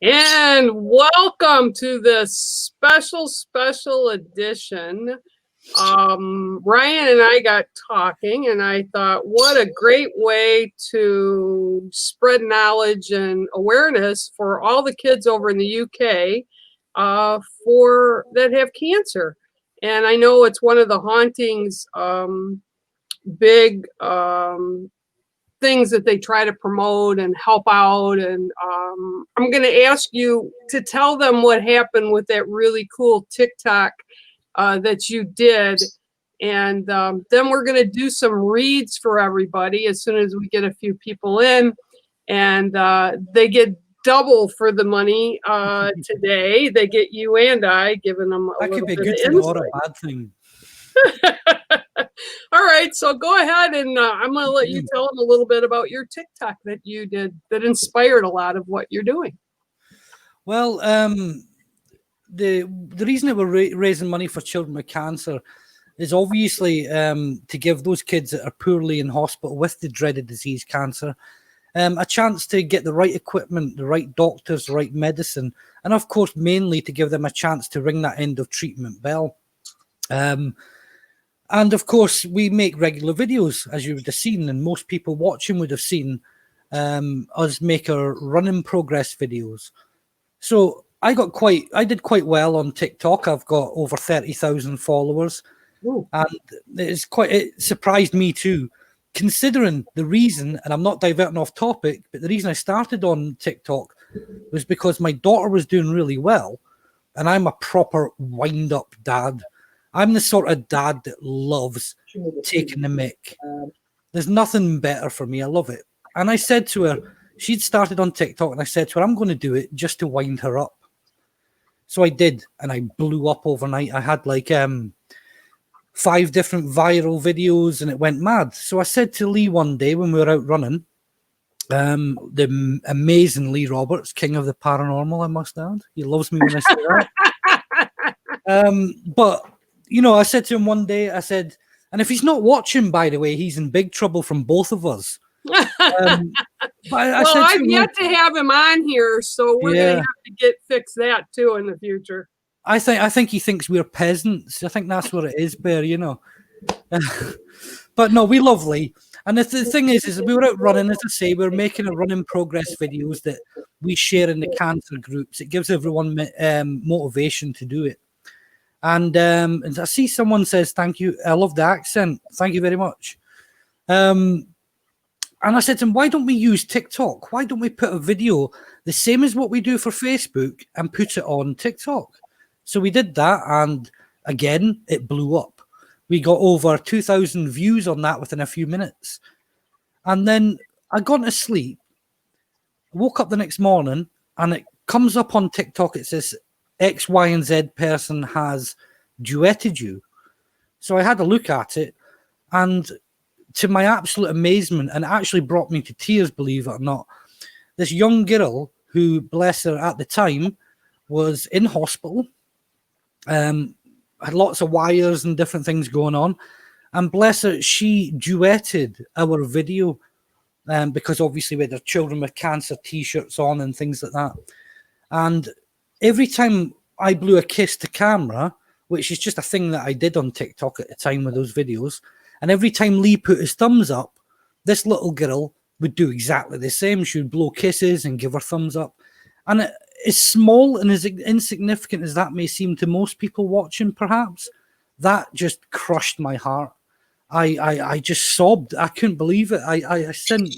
And welcome to this special edition. Ryan and I got talking, and I thought, what a great way to spread knowledge and awareness for all the kids over in the UK for that have cancer. And I know it's one of the hauntings, big things that they try to promote and help out. And I'm going to ask you to tell them what happened with that really cool TikTok that you did. And then we're going to do some reads for everybody as soon as we get a few people in. And they get double for the money today. They get you and I, giving them a little bit of insight. That could be good or a bad thing. All right, so go ahead, and I'm going to let you tell them a little bit about your TikTok that you did that inspired a lot of what you're doing. Well, the reason that we're raising money for children with cancer is obviously to give those kids that are poorly in hospital with the dreaded disease cancer a chance to get the right equipment, the right doctors, the right medicine, and of course, mainly to give them a chance to ring that end of treatment bell. And of course, we make regular videos, as you would have seen, and most people watching would have seen us make our run in progress videos. So I did quite well on TikTok. I've got over 30,000 followers. Ooh. And it surprised me too, considering the reason, and I'm not diverting off topic, but the reason I started on TikTok was because my daughter was doing really well, and I'm a proper wind-up dad. I'm the sort of dad that loves taking the mick. There's nothing better for me. I love it. And I said to her, she'd started on TikTok, and I said to her, I'm going to do it just to wind her up. So I did, and I blew up overnight. I had like 5 different viral videos, and it went mad. So I said to Lee one day when we were out running, the amazing Lee Roberts, king of the paranormal, I must add. He loves me when I say that. But you know, I said to him one day, I said, and if he's not watching, by the way, he's in big trouble from both of us. I've yet to have him on here, so we're going to have to fix that too in the future. I think he thinks we're peasants. I think that's what it is, Bear, you know. But no, we love Lee. And the thing is we were out running, as I say, we're making a run in progress videos that we share in the cancer groups. It gives everyone motivation to do it. And I see someone says, thank you. I love the accent. Thank you very much. And I said to him, why don't we use TikTok? Why don't we put a video the same as what we do for Facebook and put it on TikTok? So we did that. And again, it blew up. We got over 2,000 views on that within a few minutes. And then I got to sleep, woke up the next morning, and it comes up on TikTok. It says, X, Y, and Z person has duetted you. So I had a look at it, and to my absolute amazement, and it actually brought me to tears, believe it or not, this young girl who, bless her, at the time was in hospital, had lots of wires and different things going on, and bless her, she duetted our video because obviously we had our children with cancer t-shirts on and things like that. And every time I blew a kiss to camera, which is just a thing that I did on TikTok at the time with those videos, and every time Lee put his thumbs up, this little girl would do exactly the same. She would blow kisses and give her thumbs up. And as small and as insignificant as that may seem to most people watching, perhaps, that just crushed my heart. I just sobbed. I couldn't believe it. I sent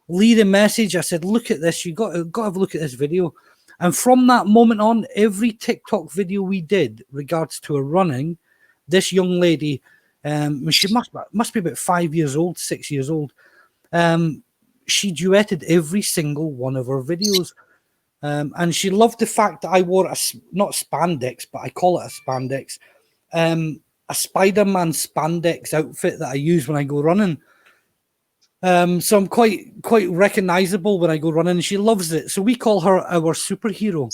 Lee the message. I said, look at this. You got to have a look at this video. And from that moment on, every TikTok video we did regards to her running, this young lady, she must be about 5 years old, 6 years old. She duetted every single one of her videos. And she loved the fact that I wore not spandex, but I call it a spandex, a Spider-Man spandex outfit that I use when I go running. So I'm quite recognizable when I go running. She loves it. So we call her our superhero.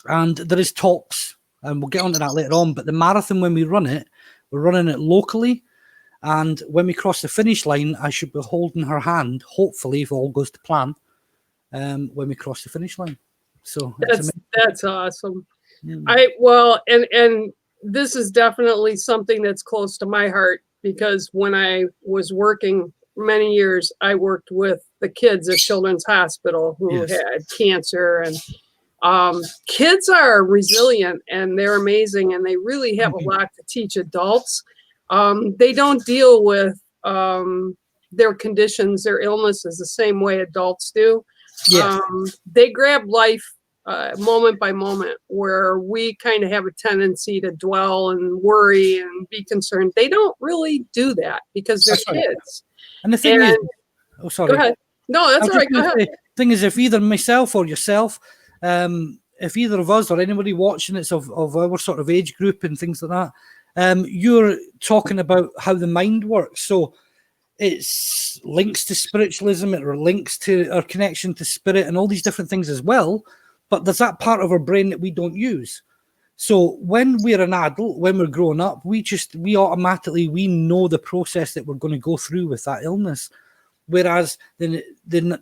And there is tops, and we'll get onto that later on. But the marathon, when we run it, we're running it locally. And when we cross the finish line, I should be holding her hand, hopefully, if all goes to plan, when we cross the finish line. So it's amazing. That's awesome. Mm. Well, and this is definitely something that's close to my heart, because when I was working many years, I worked with the kids at Children's Hospital who Yes. had cancer, and kids are resilient and they're amazing, and they really have a lot to teach adults. They don't deal with their conditions, their illnesses, the same way adults do. Yes. They grab life moment by moment, where we kind of have a tendency to dwell and worry and be concerned. They don't really do that because they're That's right. kids. And the thing is, Go sorry. ahead. No, that's all right. Go ahead. Thing is, if either myself or yourself, if either of us or anybody watching it's of our sort of age group and things like that, you're talking about how the mind works. So it's links to spiritualism, it links to our connection to spirit and all these different things as well. But there's that part of our brain that we don't use. So when we're an adult, when we're growing up, we automatically, we know the process that we're going to go through with that illness. Whereas the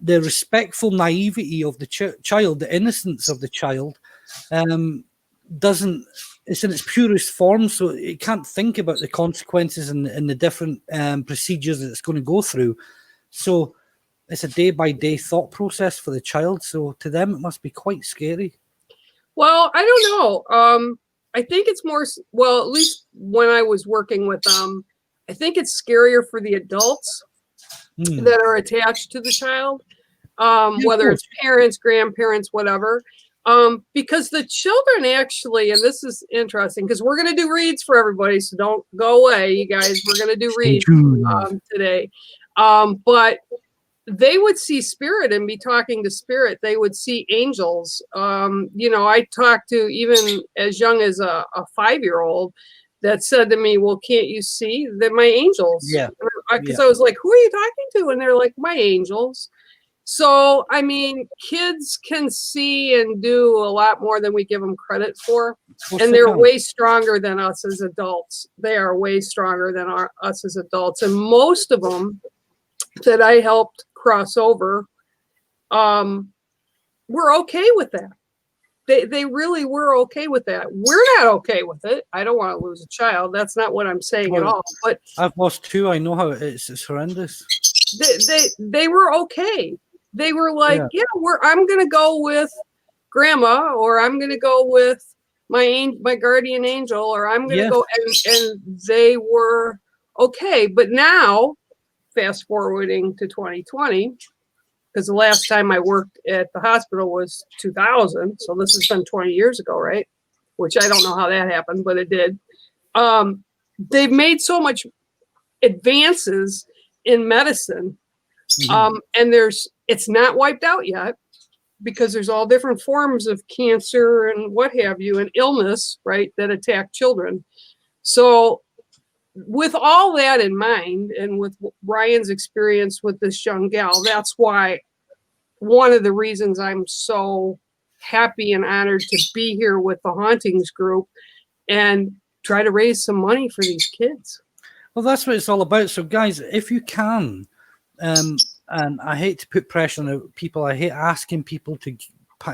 respectful naivety of the child, the innocence of the child, it's in its purest form, so it can't think about the consequences and the different procedures that it's going to go through. So it's a day-by-day thought process for the child. So to them, it must be quite scary. Well, I don't know. I think it's more, well, at least when I was working with them, I think it's scarier for the adults that are attached to the child, whether it's parents, grandparents, whatever. Because the children actually, and this is interesting, because we're going to do reads for everybody, so don't go away, you guys. We're going to do reads today. But they would see spirit and be talking to spirit. They would see angels. I talked to even as young as a 5-year-old that said to me, well, can't you see that my angels? Yeah. Because I was like, who are you talking to? And they're like, my angels. So, I mean, kids can see and do a lot more than we give them credit for. And they're way stronger than us as adults. They are way stronger than us as adults. And most of them that I helped cross over, were okay with that. They really were okay with that. We're not okay with it. I don't want to lose a child. That's not what I'm saying at all. But I've lost 2. I know how it is. It's horrendous. They were okay. They were like, I'm going to go with grandma, or I'm going to go with my guardian angel, or I'm going to go, and they were okay. But now, fast forwarding to 2020, because the last time I worked at the hospital was 2000. So this has been 20 years ago, right? Which I don't know how that happened, but it did. They've made so much advances in medicine. And it's not wiped out yet, because there's all different forms of cancer and what have you, and illness, right, that attack children. So with all that in mind, and with Ryan's experience with this young gal, that's why one of the reasons I'm so happy and honored to be here with the Hauntings group and try to raise some money for these kids. Well, that's what it's all about. So guys, if you can, and I hate to put pressure on people, I hate asking people to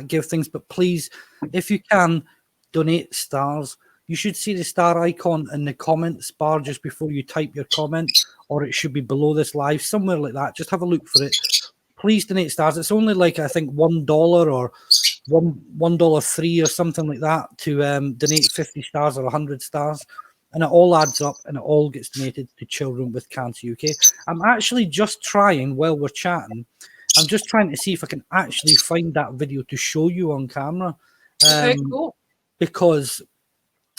give things, but please, if you can, donate stars. You should see the star icon in the comments bar just before you type your comment, or it should be below this live, somewhere like that. Just have a look for it. Please donate stars. It's only like, I think, $1 or $1.03 or something like that to donate 50 stars or 100 stars. And it all adds up, and it all gets donated to Children with Cancer UK. I'm actually just trying, while we're chatting, I'm just trying to see if I can actually find that video to show you on camera. Okay, cool. Because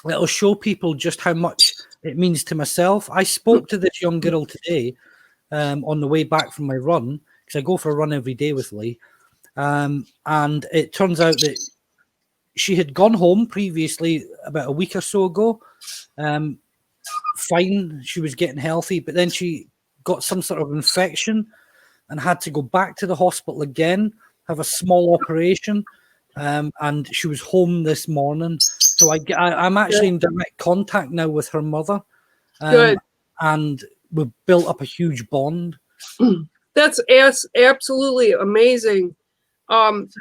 it'll show people just how much it means to myself. I spoke to this young girl today on the way back from my run, because I go for a run every day with Lee. And it turns out that she had gone home previously about a week or so ago. Fine, she was getting healthy, but then she got some sort of infection and had to go back to the hospital again, have a small operation. And she was home this morning. So I'm actually in direct contact now with her mother. Good. And we've built up a huge bond. That's absolutely amazing.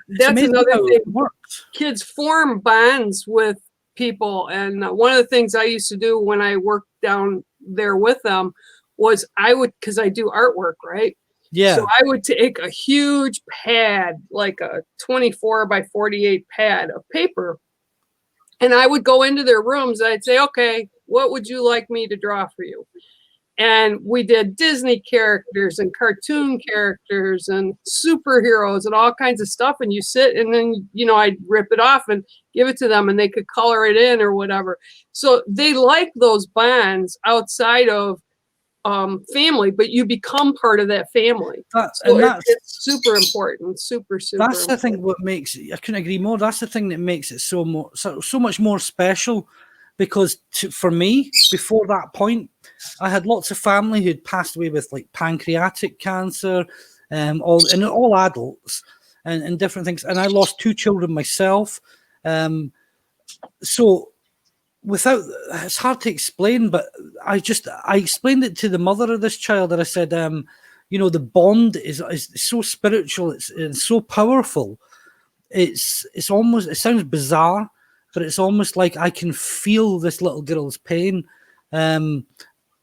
That's another how thing. it works. Kids form bonds with people. And one of the things I used to do when I worked down there with them was because I do artwork, right? Yeah. So I would take a huge pad, like a 24 by 48 pad of paper, and I would go into their rooms. And I'd say, okay, what would you like me to draw for you? And we did Disney characters and cartoon characters and superheroes and all kinds of stuff. And you sit, and then, I'd rip it off and give it to them, and they could color it in or whatever. So they like those bonds outside of family, but you become part of that family. It's super important. Super That's the important. thing. What makes I couldn't agree more. That's the thing that makes it so much more special, because for me, before that point, I had lots of family who'd passed away with like pancreatic cancer, all adults, and different things. And I lost 2 children myself. So it's hard to explain, but I explained it to the mother of this child, that I said, the bond is so spiritual, it's so powerful. It sounds bizarre, but it's almost like I can feel this little girl's pain.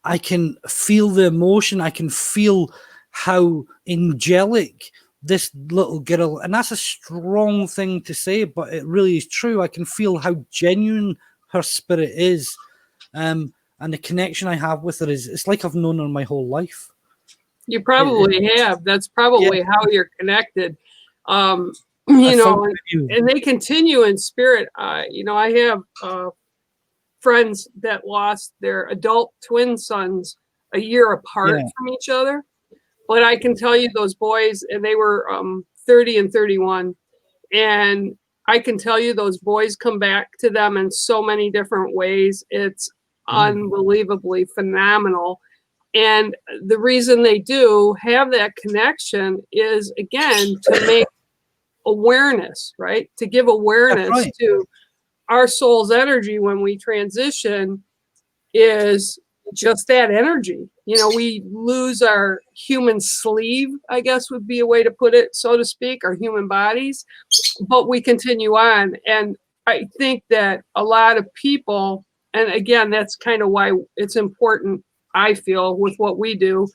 I can feel the emotion. I can feel how angelic this little girl, and that's a strong thing to say, but it really is true. I can feel how genuine her spirit is, and the connection I have with her it's like I've known her my whole life. You probably have. That's probably how you're connected. And they continue in spirit. I have friends that lost their adult twin sons a year apart from each other. But I can tell you, those boys, and they were 30 and 31, and I can tell you those boys come back to them in so many different ways. It's unbelievably phenomenal. And the reason they do have that connection is, again, to make awareness, right? To give awareness to our soul's energy when we transition is just that energy. We lose our human sleeve, I guess would be a way to put it, so to speak, our human bodies, but we continue on. And I think that a lot of people, and again, that's kind of why it's important, I feel, with what we do.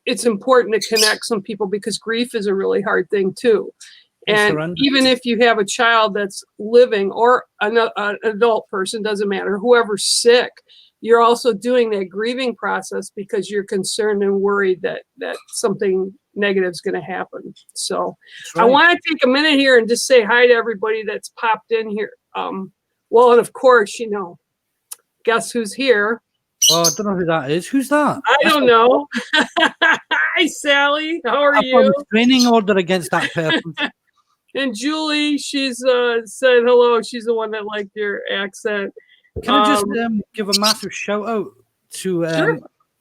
It's important to connect some people, because grief is a really hard thing too. And even if you have a child that's living, or an adult person, doesn't matter, whoever's sick, you're also doing that grieving process because you're concerned and worried that something negative is going to happen. So I want to take a minute here and just say hi to everybody that's popped in here. Well, and of course, guess who's here? Oh, I don't know who that is. Who's that? I don't know. Hi, Sally. How are you? I've got a restraining order against that person. And Julie, she's said hello. She's the one that liked your accent. Can I just give a massive shout out to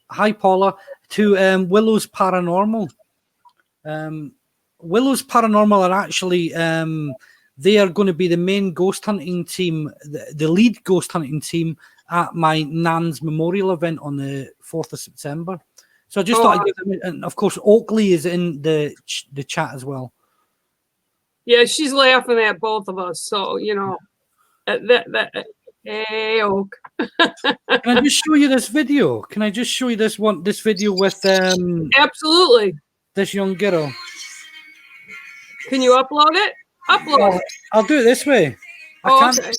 hi Paula, to Willow's Paranormal. Willow's Paranormal are actually they are going to be the main ghost hunting team, the lead ghost hunting team at my Nan's memorial event on the 4th of September. So I just thought I'd give them, and of course Oakley is in the chat as well. Yeah, she's laughing at both of us. So hey, Oak. Can I just show you this video? Can I just show you this video with absolutely, this young girl? Can you upload it? Upload it. I'll do it this way. Okay.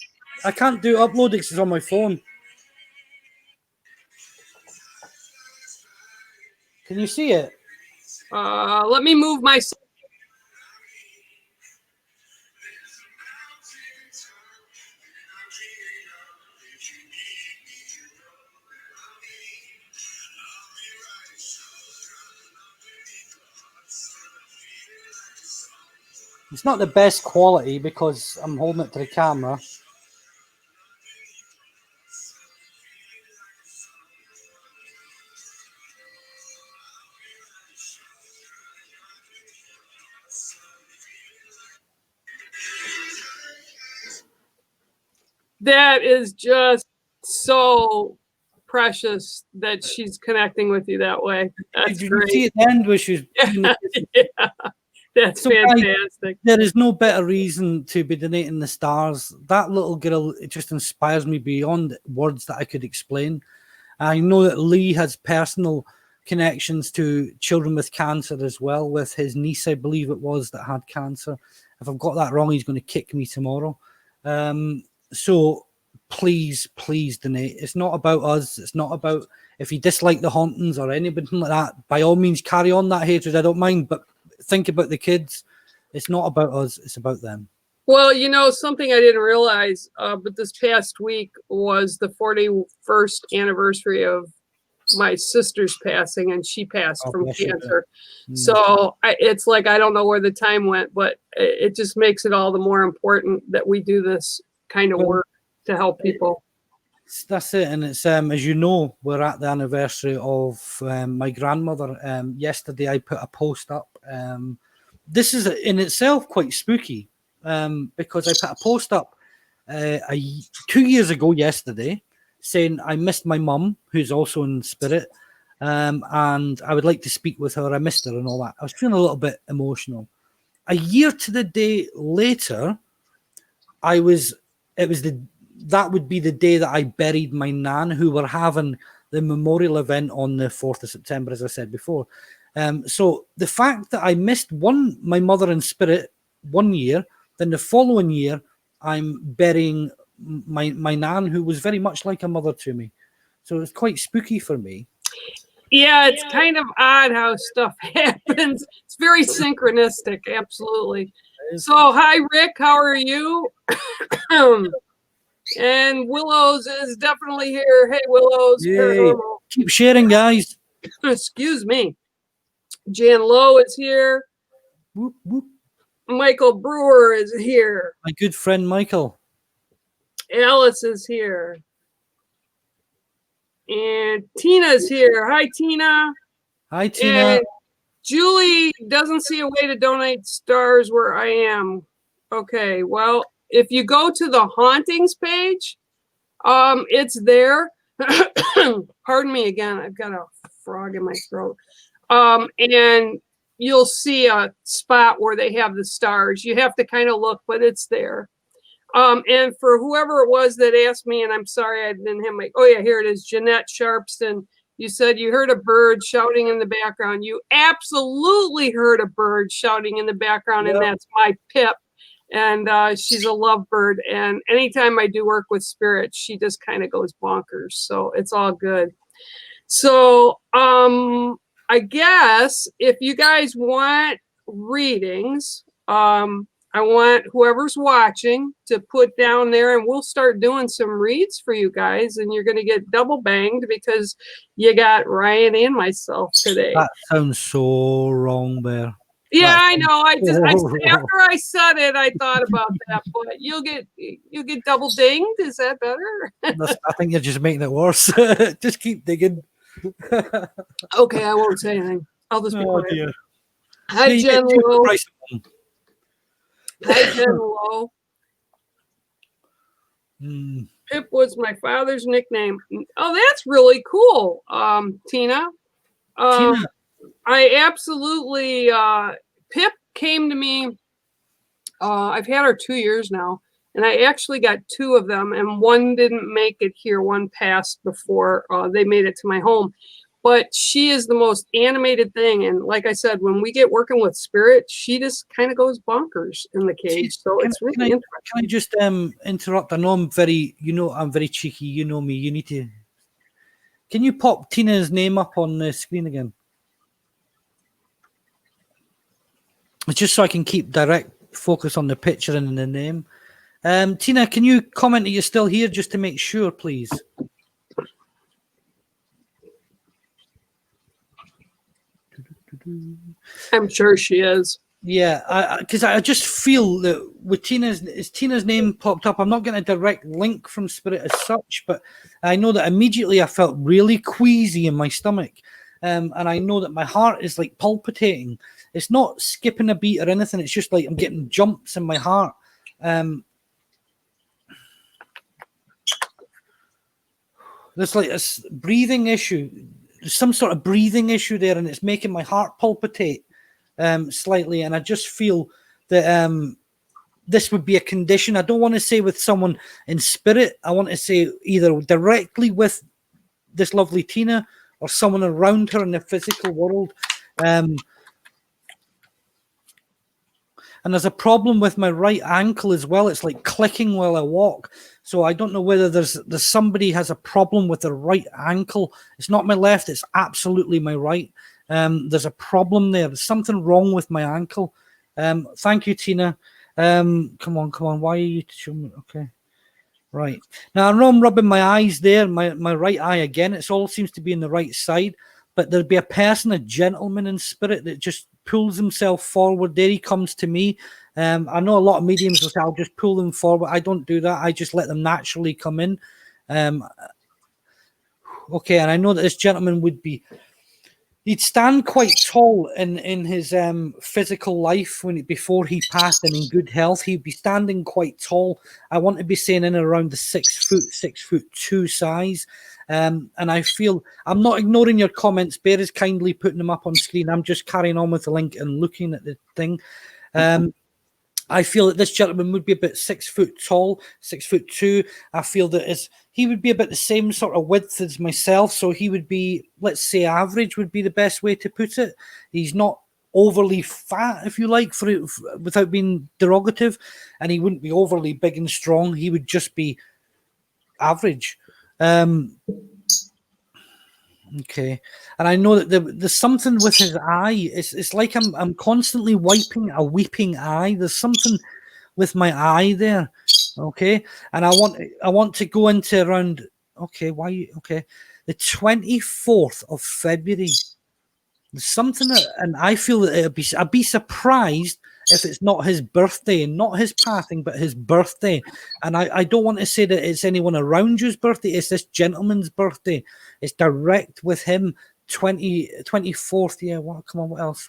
I can't do upload because it's on my phone. Can you see it? Let me move my. It's not the best quality because I'm holding it to the camera. That is just so precious that she's connecting with you that way. That's Did great. You see at the end where she's yeah. That's So, guys, fantastic. there is no better reason to be donating the stars. That little girl, it just inspires me beyond words that I could explain. I know that Lee has personal connections to children with cancer as well, with his niece, I believe it was, that had cancer. If I've got that wrong, he's going to kick me tomorrow. So please donate. It's not about us. It's not about if you dislike the Hauntings or anything like that. By all means, carry on that hatred. I don't mind, but think about the kids. It's not about us. It's about them. Well, something I didn't realize, but this past week was the 41st anniversary of my sister's passing, and she passed from cancer. So it's like, I don't know where the time went, but it just makes it all the more important that we do this kind of work to help people. That's it. And it's, as you know, we're at the anniversary of my grandmother. Yesterday, I put a post up. This is in itself quite spooky because I put a post up 2 years ago yesterday saying I missed my mum, who's also in spirit, and I would like to speak with her. I missed her and all that. I was feeling a little bit emotional. A year to the day later, that would be the day that I buried my nan, who were having the memorial event on the 4th of September, as I said before. So the fact that I missed my mother in spirit 1 year, then the following year, I'm burying my nan, who was very much like a mother to me. So it's quite spooky for me. Yeah, it's kind of odd how stuff happens. It's very synchronistic, absolutely. So, hi, Rick. How are you? And Willows is definitely here. Hey, Willows. Paranormal. Keep sharing, guys. Excuse me. Jan Lowe is here. Whoop, whoop. Michael Brewer is here. My good friend Michael. Alice is here. And Tina's here. Hi, Tina. Hi, Tina. And Julie doesn't see a way to donate stars where I am. Okay, well, if you go to the hauntings page, it's there. Pardon me again. I've got a frog in my throat. And you'll see a spot where they have the stars. You have to kind of look, but it's there. And for whoever it was that asked me, and I'm sorry I didn't have oh yeah, here it is, Jeanette Sharpston. You said you heard a bird shouting in the background. You absolutely heard a bird shouting in the background, and that's my Pip. And she's a lovebird. And anytime I do work with spirits, she just kind of goes bonkers. So it's all good. So I guess if you guys want readings, I want whoever's watching to put down there, and we'll start doing some reads for you guys, and you're going to get double banged because you got Ryan and myself today. That sounds so wrong, Bear. Yeah, I know. After I said it, I thought about that, but you'll get double dinged. Is that better? I think you're just making it worse. Just keep digging. Okay, I won't say anything. I'll just be quiet. Dear. Hi, Jen Lowe. Hi, Jen Lowe. Pip was my father's nickname. Oh, that's really cool, Tina. Tina. I absolutely, Pip came to me. I've had her 2 years now, and I actually got two of them, and one didn't make it here. One passed before they made it to my home. But she is the most animated thing. And like I said, when we get working with spirit, she just kind of goes bonkers in the cage. So it's really interesting. Can I just interrupt? I know I'm very cheeky. You know me. You need to. Can you pop Tina's name up on the screen again? It's just so I can keep direct focus on the picture and the name. Tina, can you comment that you're still here just to make sure, please? I'm sure she is. Yeah, because I just feel that with Tina's name popped up. I'm not getting a direct link from Spirit as such, but I know that immediately I felt really queasy in my stomach. And I know that my heart is like palpitating. It's not skipping a beat or anything. It's just like I'm getting jumps in my heart. There's like a breathing issue. There's some sort of breathing issue there, and it's making my heart palpitate. slightly, and I just feel that this would be a condition. I don't want to say with someone in spirit. I want to say either directly with this lovely Tina or someone around her in the physical world. And there's a problem with my right ankle as well. It's like clicking while I walk. So I don't know whether there's somebody has a problem with their right ankle. It's not my left. It's absolutely my right. There's a problem there. There's something wrong with my ankle. Thank you, Tina. Come on. Why are you showing me? Okay. Right. Now, I know I'm rubbing my eyes there, my right eye again. It all seems to be in the right side. But there'd be a person, a gentleman in spirit, that just pulls himself forward. There he comes to me. I know a lot of mediums will say, I'll just pull them forward. I don't do that. I just let them naturally come in. Okay, and I know that this gentleman would be... He'd stand quite tall in his physical life before he passed and in good health. He'd be standing quite tall. I want to be saying in around the 6'2" size. And I feel I'm not ignoring your comments. Bear is kindly putting them up on screen. I'm just carrying on with the link and looking at the thing. I feel that this gentleman would be about 6 foot tall, 6'2". I feel that he would be about the same sort of width as myself. So he would be, let's say, average would be the best way to put it. He's not overly fat, if you like, without being derogative, and he wouldn't be overly big and strong. He would just be average. Okay, and I know that there's something with his eye. It's like I'm constantly wiping a weeping eye. There's something with my eye there. Okay, and I want to go into around. Okay, why? Okay, the 24th of February. There's something and I feel that I'd be surprised if it's not his birthday, not his passing, but his birthday. And I don't want to say that it's anyone around you's birthday. It's this gentleman's birthday. It's direct with him. 24th. Yeah. Come on. What else?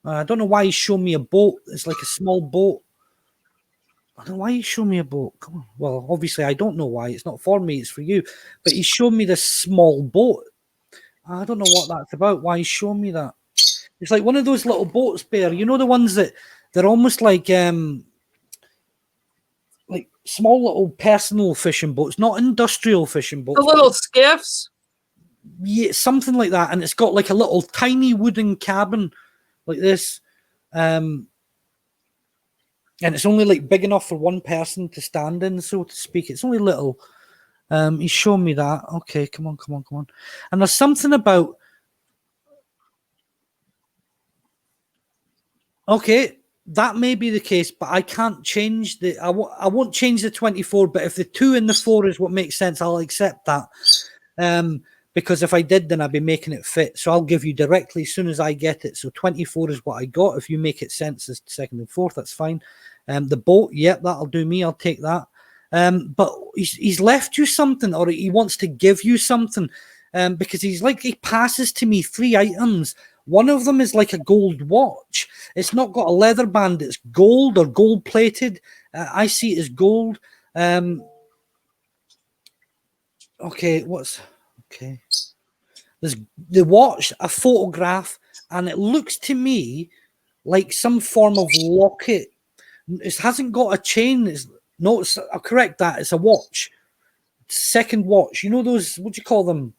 I don't know why he's showing me a boat. It's like a small boat. I don't know why he's showing me a boat. Come on. Well, obviously I don't know why. It's not for me. It's for you. But he's showing me this small boat. I don't know what that's about. Why he's showing me that? It's like one of those little boats, Bear. You know the ones that they're almost like small little personal fishing boats, not industrial fishing boats. The little skiffs? Yeah, something like that. And it's got like a little tiny wooden cabin like this. And it's only like big enough for one person to stand in, so to speak. It's only little. He's showing me that. Okay, come on. And there's something about... Okay, that may be the case, but I can't change I won't change the 24, but if the 2 and the 4 is what makes sense, I'll accept that. Because if I did, then I'd be making it fit. So I'll give you directly as soon as I get it. So 24 is what I got. If you make it sense as 2nd and 4th, that's fine. The boat, yep, that'll do me. I'll take that. But he's left you something, or he wants to give you something, because he passes to me 3 items. One of them is like a gold watch. It's not got a leather band. It's gold or gold plated. I see it as gold. Okay, there's the watch, a photograph, and it looks to me like some form of locket. It hasn't got a chain. I'll correct that. It's a watch. Second watch. You know those, what do you call them?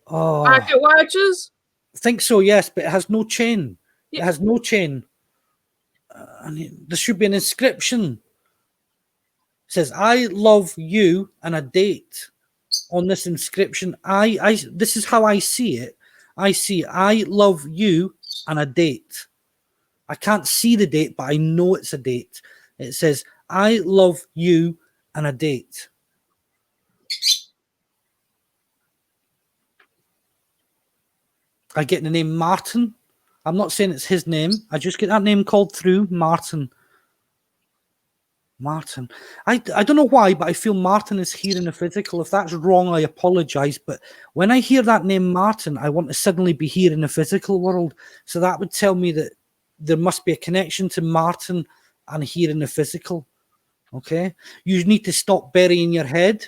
Pocket watches? I think so, yes, but it has no chain. Yeah. It has no chain. There should be an inscription. It says, I love you, and a date on this inscription. This is how I see it. I see I love you and a date. I can't see the date, but I know it's a date. It says, I love you and a date. I get the name Martin. I'm not saying it's his name. I just get that name called through, Martin. I don't know why, but I feel Martin is here in the physical. If that's wrong, I apologize. But when I hear that name Martin, I want to suddenly be here in the physical world. So that would tell me that there must be a connection to Martin and here in the physical. Okay? You need to stop burying your head.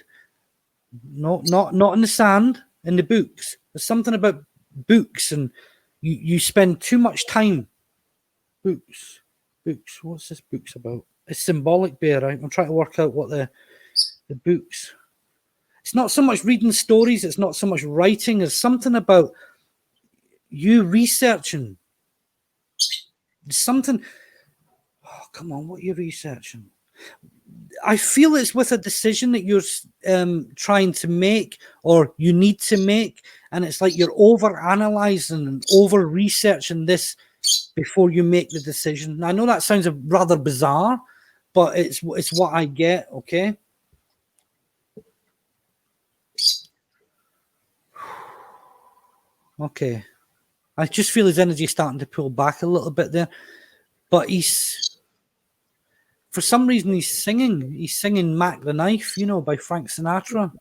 No, not in the sand, in the books. There's something about books and You spend too much time. Books. What's this book's about? It's symbolic, Bear. Right? I'm trying to work out what the books. It's not so much reading stories. It's not so much writing. It's something about you researching. Something. Oh, come on. What are you researching? I feel it's with a decision that you're trying to make or you need to make. And it's like you're over analyzing and over researching this before you make the decision. Now, I know that sounds rather bizarre, but it's what I get. Okay. Okay. I just feel his energy starting to pull back a little bit there, but for some reason he's singing. He's singing "Mac the Knife," by Frank Sinatra.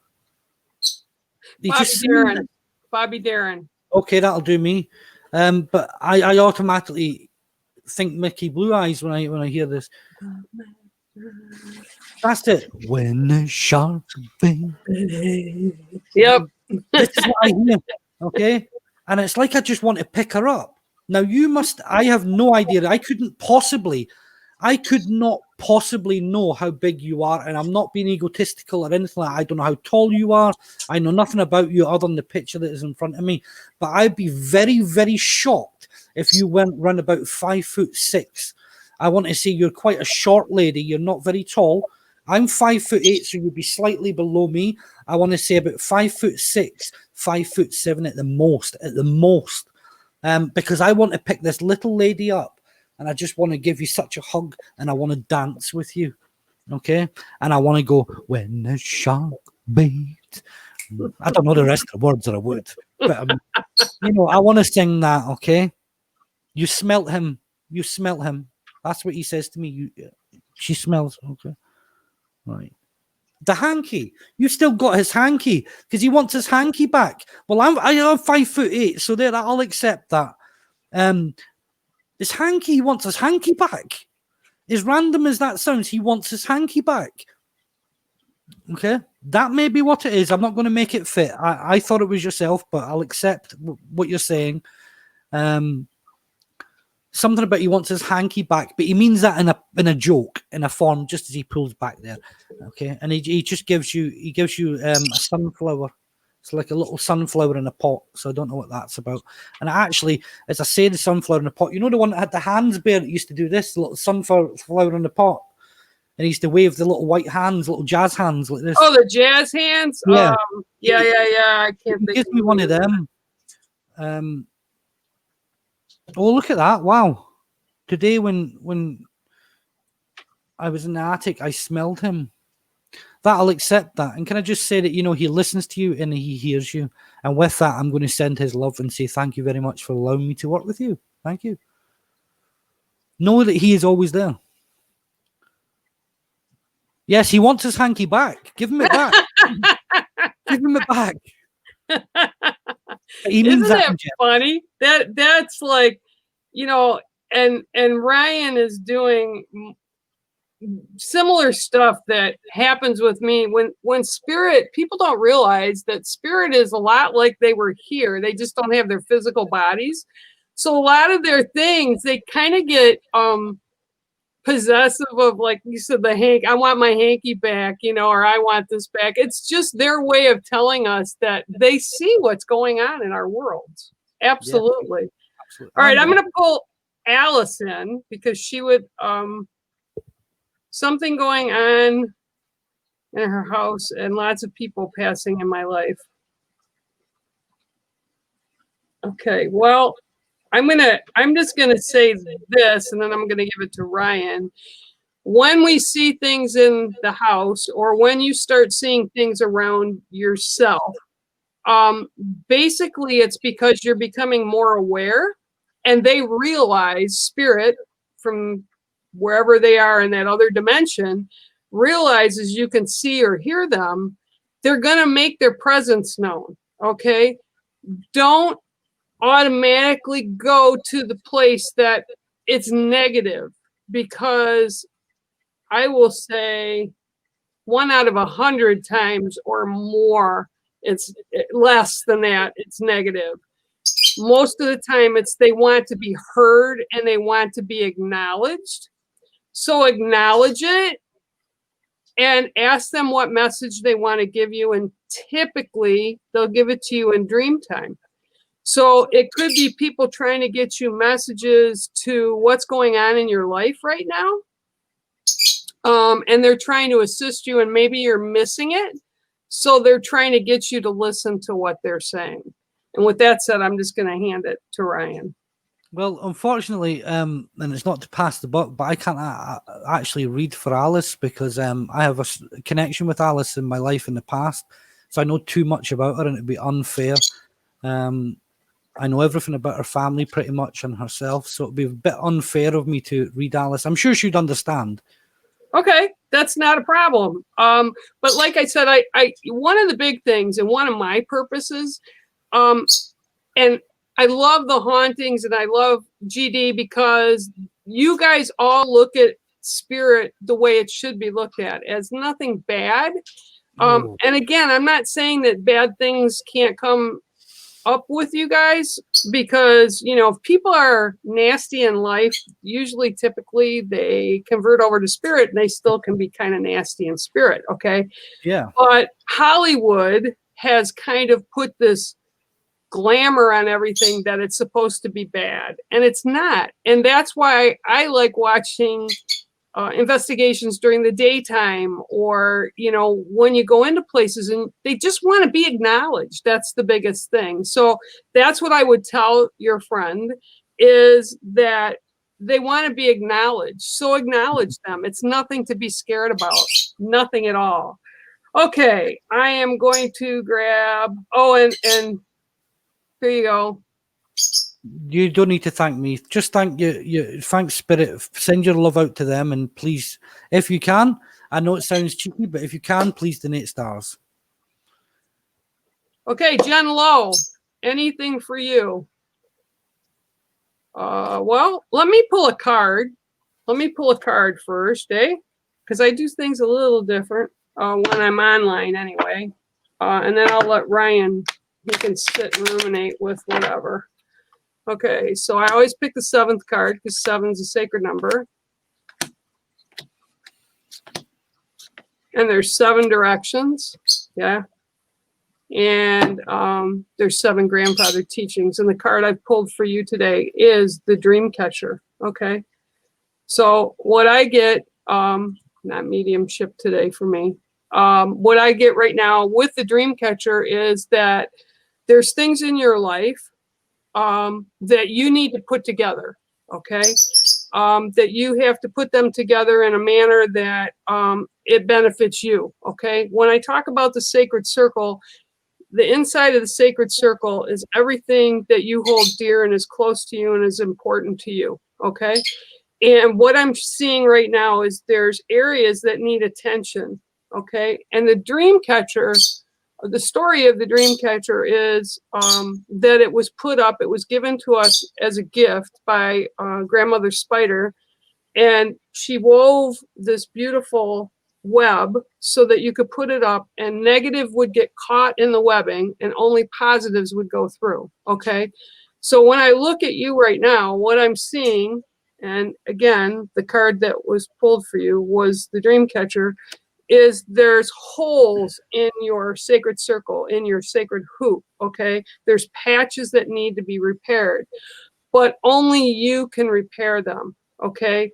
Bobby Darin. Okay, that'll do me. But I automatically think Mickey Blue Eyes when I hear this. That's it. When the shark bit. Yep. This is what I hear. Okay. And it's like I just want to pick her up. Now I have no idea. I could not possibly know how big you are, and I'm not being egotistical or anything like that. I don't know how tall you are. I know nothing about you other than the picture that is in front of me. But I'd be very, very shocked if you went round about 5'6". I want to say you're quite a short lady. You're not very tall. I'm 5'8", so you'd be slightly below me. I want to say about 5'6", 5'7" at the most. Because I want to pick this little lady up, and I just want to give you such a hug, and I want to dance with you, okay? And I want to go, when the shark bait. I don't know the rest of the words, or I would. But, I want to sing that, okay? You smelt him. That's what he says to me. She smells, okay? Right. The hanky. You still got his hanky because he wants his hanky back. Well, I'm 5'8", so there, I'll accept that. His hanky, he wants his hanky back. As random as that sounds, he wants his hanky back. Okay, that may be what it is. I'm not going to make it fit. I thought it was yourself, but I'll accept what you're saying. Something about he wants his hanky back, but he means that in a joke, in a form, just as he pulls back there. Okay, and he just gives you a sunflower. It's like a little sunflower in a pot, so I don't know what that's about. And actually, as I say, the sunflower in the pot, the one that had the hands, Bear, that used to do this, the little sunflower in the pot, and he used to wave the little white hands, little jazz hands like this. Oh, the jazz hands. Yeah, yeah. I can't think. Give me one of them. Oh, look at that! Wow. Today, when I was in the attic, I smelled him. I'll accept that. And can I just say that, he listens to you and he hears you. And with that, I'm going to send his love and say thank you very much for allowing me to work with you. Thank you. Know that he is always there. Yes, he wants his hanky back. Give him it back. Give him it back. He means Isn't that funny? That's like, and Ryan is doing similar stuff that happens with me when spirit. People don't realize that spirit is a lot like they were here. They just don't have their physical bodies. So a lot of their things, they kind of get possessive of, like you said, I want my hanky back, or I want this back. It's just their way of telling us that they see what's going on in our world. Absolutely. Yeah. Absolutely. All right, I'm going to pull Alice in because she would something going on in her house and lots of people passing in my life. Okay, well, I'm just gonna say this, and then I'm gonna give it to Ryan. When we see things in the house, or when you start seeing things around yourself, basically it's because you're becoming more aware, and they realize, spirit from wherever they are in that other dimension realizes you can see or hear them. They're gonna make their presence known. Okay, don't automatically go to the place that it's negative, because I will say 1 out of 100 times or more, it's less than that, it's negative. Most of the time it's they want to be heard and they want to be acknowledged. So acknowledge it and ask them what message they want to give you. And typically they'll give it to you in dream time. So it could be people trying to get you messages to what's going on in your life right now. And they're trying to assist you and maybe you're missing it. So they're trying to get you to listen to what they're saying. And with that said, I'm just going to hand it to Ryan. Well, unfortunately, and it's not to pass the buck, but I can't actually read for Alice because I have a connection with Alice in my life in the past. So I know too much about her and it'd be unfair. I know everything about her family pretty much and herself. So it'd be a bit unfair of me to read Alice. I'm sure she'd understand. Okay, that's not a problem. But like I said, I one of the big things and one of my purposes, and I love the hauntings and I love GD because you guys all look at spirit the way it should be looked at, as nothing bad. And again, I'm not saying that bad things can't come up with you guys because, you know, if people are nasty in life, usually typically they convert over to spirit and they still can be kind of nasty in spirit. Okay. Yeah. But Hollywood has kind of put this glamour on everything that it's supposed to be bad, and it's not. And that's why I like watching investigations during the daytime, or, you know, when you go into places and they just want to be acknowledged. That's the biggest thing. So that's what I would tell your friend, is that they want to be acknowledged. So acknowledge them. It's nothing to be scared about. Nothing at all. Okay, I am going to grab, and here you go. You don't need to thank me. Just thank you. Thank Spirit. Send your love out to them, and please, if you can. I know it sounds cheeky, but if you can, please donate stars. Okay, Jen Lowe, anything for you? Well, let me pull a card. Let me pull a card first, because I do things a little different when I'm online anyway. And then I'll let Ryan, he can sit and ruminate with whatever. Okay, so I always pick the 7th card because 7's a sacred number. And there's 7 directions. Yeah. And there's 7 grandfather teachings. And the card I've pulled for you today is the dream catcher. Okay. So what I get, not mediumship today for me. What I get right now with the dream catcher is that there's things in your life that you need to put together, okay? That you have to put them together in a manner that it benefits you, okay? When I talk about the sacred circle, the inside of the sacred circle is everything that you hold dear and is close to you and is important to you, okay? And what I'm seeing right now is there's areas that need attention, okay? And the dream catcher, the story of the dream catcher is that it was put up, it was given to us as a gift by Grandmother Spider, and she wove this beautiful web so that you could put it up and negative would get caught in the webbing and only positives would go through, okay? So when I look at you right now, what I'm seeing, and again, the card that was pulled for you was the dream catcher, is there's holes in your sacred circle, in your sacred hoop, okay? There's patches that need to be repaired, but only you can repair them, okay?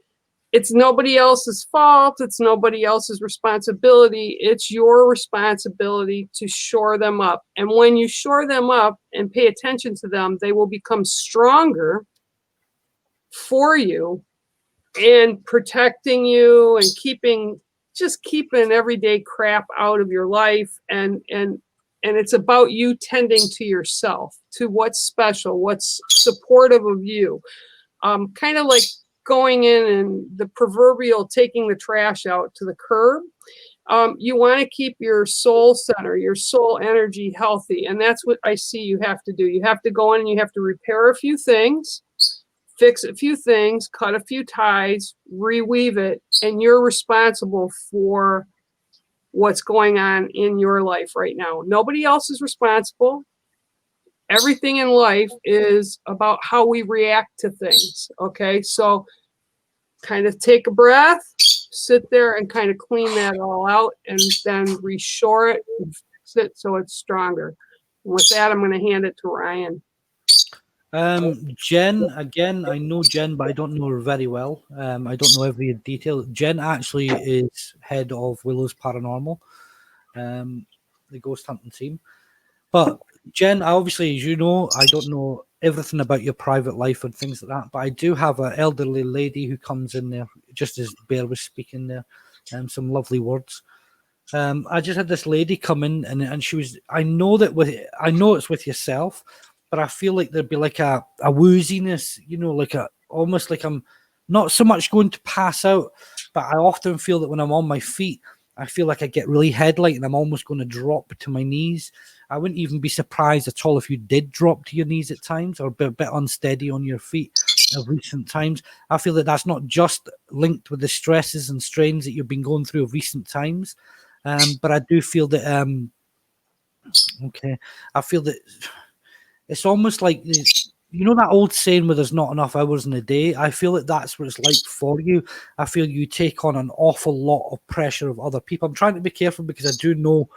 It's nobody else's fault. It's nobody else's responsibility. It's your responsibility to shore them up. And when you shore them up and pay attention to them, they will become stronger for you and protecting you and keeping everyday crap out of your life. And it's about you tending to yourself, to what's special, what's supportive of you. Kind of like going in and the proverbial taking the trash out to the curb. You want to keep your soul center, your soul energy healthy. And that's what I see you have to do. You have to go in and you have to repair a few things, fix a few things, cut a few ties, reweave it, and you're responsible for what's going on in your life right now. Nobody else is responsible. everything in life is about how we react to things. Okay, so kind of take a breath, sit there and kind of clean that all out, and then reshore it and fix it so it's stronger. And with that, I'm going to hand it to Ryan. Jen, again, I know Jen, but I don't know her very well. I don't know every detail. Jen actually is head of Willow's Paranormal, the ghost hunting team. But Jen, obviously, as you know, I don't know everything about your private life and things like that, but I do have an elderly lady who comes in there, just as Bear was speaking there, some lovely words. I just had this lady come in, and she was. I know it's with yourself, but I feel like there'd be like a wooziness, like almost like I'm not so much going to pass out, but I often feel that when I'm on my feet, I feel like I get really headlight and I'm almost going to drop to my knees. I wouldn't even be surprised at all if you did drop to your knees at times or be a bit unsteady on your feet of recent times. I feel that that's not just linked with the stresses and strains that you've been going through of recent times, but I do feel that, I feel that it's almost like, that old saying where there's not enough hours in a day. I feel that that's what it's like for you. I feel you take on an awful lot of pressure of other people. I'm trying to be careful because I do know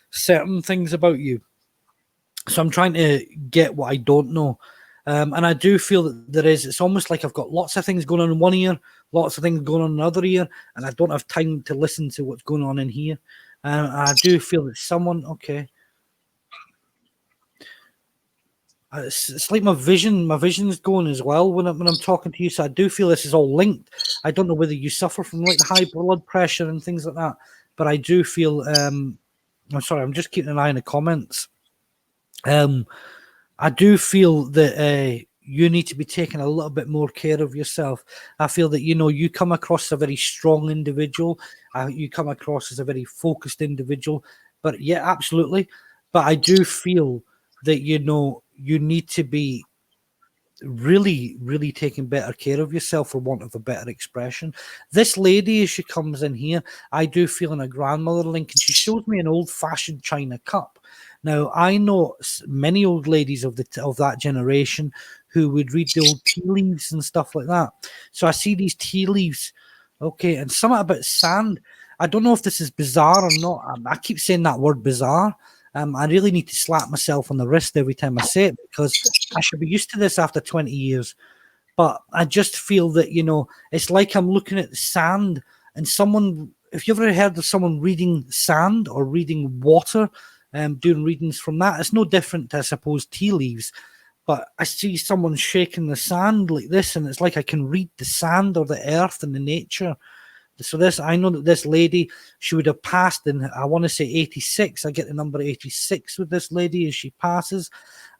certain things about you. So I'm trying to get what I don't know. And I do feel that it's almost like I've got lots of things going on in one ear, lots of things going on in another ear, and I don't have time to listen to what's going on in here. And I do feel that someone, it's like my vision's going as well when I'm talking to you. So I do feel this is all linked. I don't know whether you suffer from like the high blood pressure and things like that, but I do feel. I'm sorry, I'm just keeping an eye on the comments. I do feel that you need to be taking a little bit more care of yourself. I feel that you come across as a very strong individual. You come across as a very focused individual. But yeah, absolutely. But I do feel that you need to be really, really taking better care of yourself, for want of a better expression. This lady, as she comes in here, I do feel in a grandmother link, and she shows me an old-fashioned china cup. Now, I know many old ladies of that generation who would read the old tea leaves and stuff like that. So I see these tea leaves, and something about sand. I don't know if this is bizarre or not. I keep saying that word bizarre. I really need to slap myself on the wrist every time I say it, because I should be used to this after 20 years. But I just feel that, it's like I'm looking at the sand, and someone, if you've ever heard of someone reading sand or reading water, doing readings from that, it's no different to, I suppose, tea leaves. But I see someone shaking the sand like this, and it's like I can read the sand or the earth and the nature. So I know that this lady, she would have passed in, I want to say 86. I get the number 86 with this lady as she passes.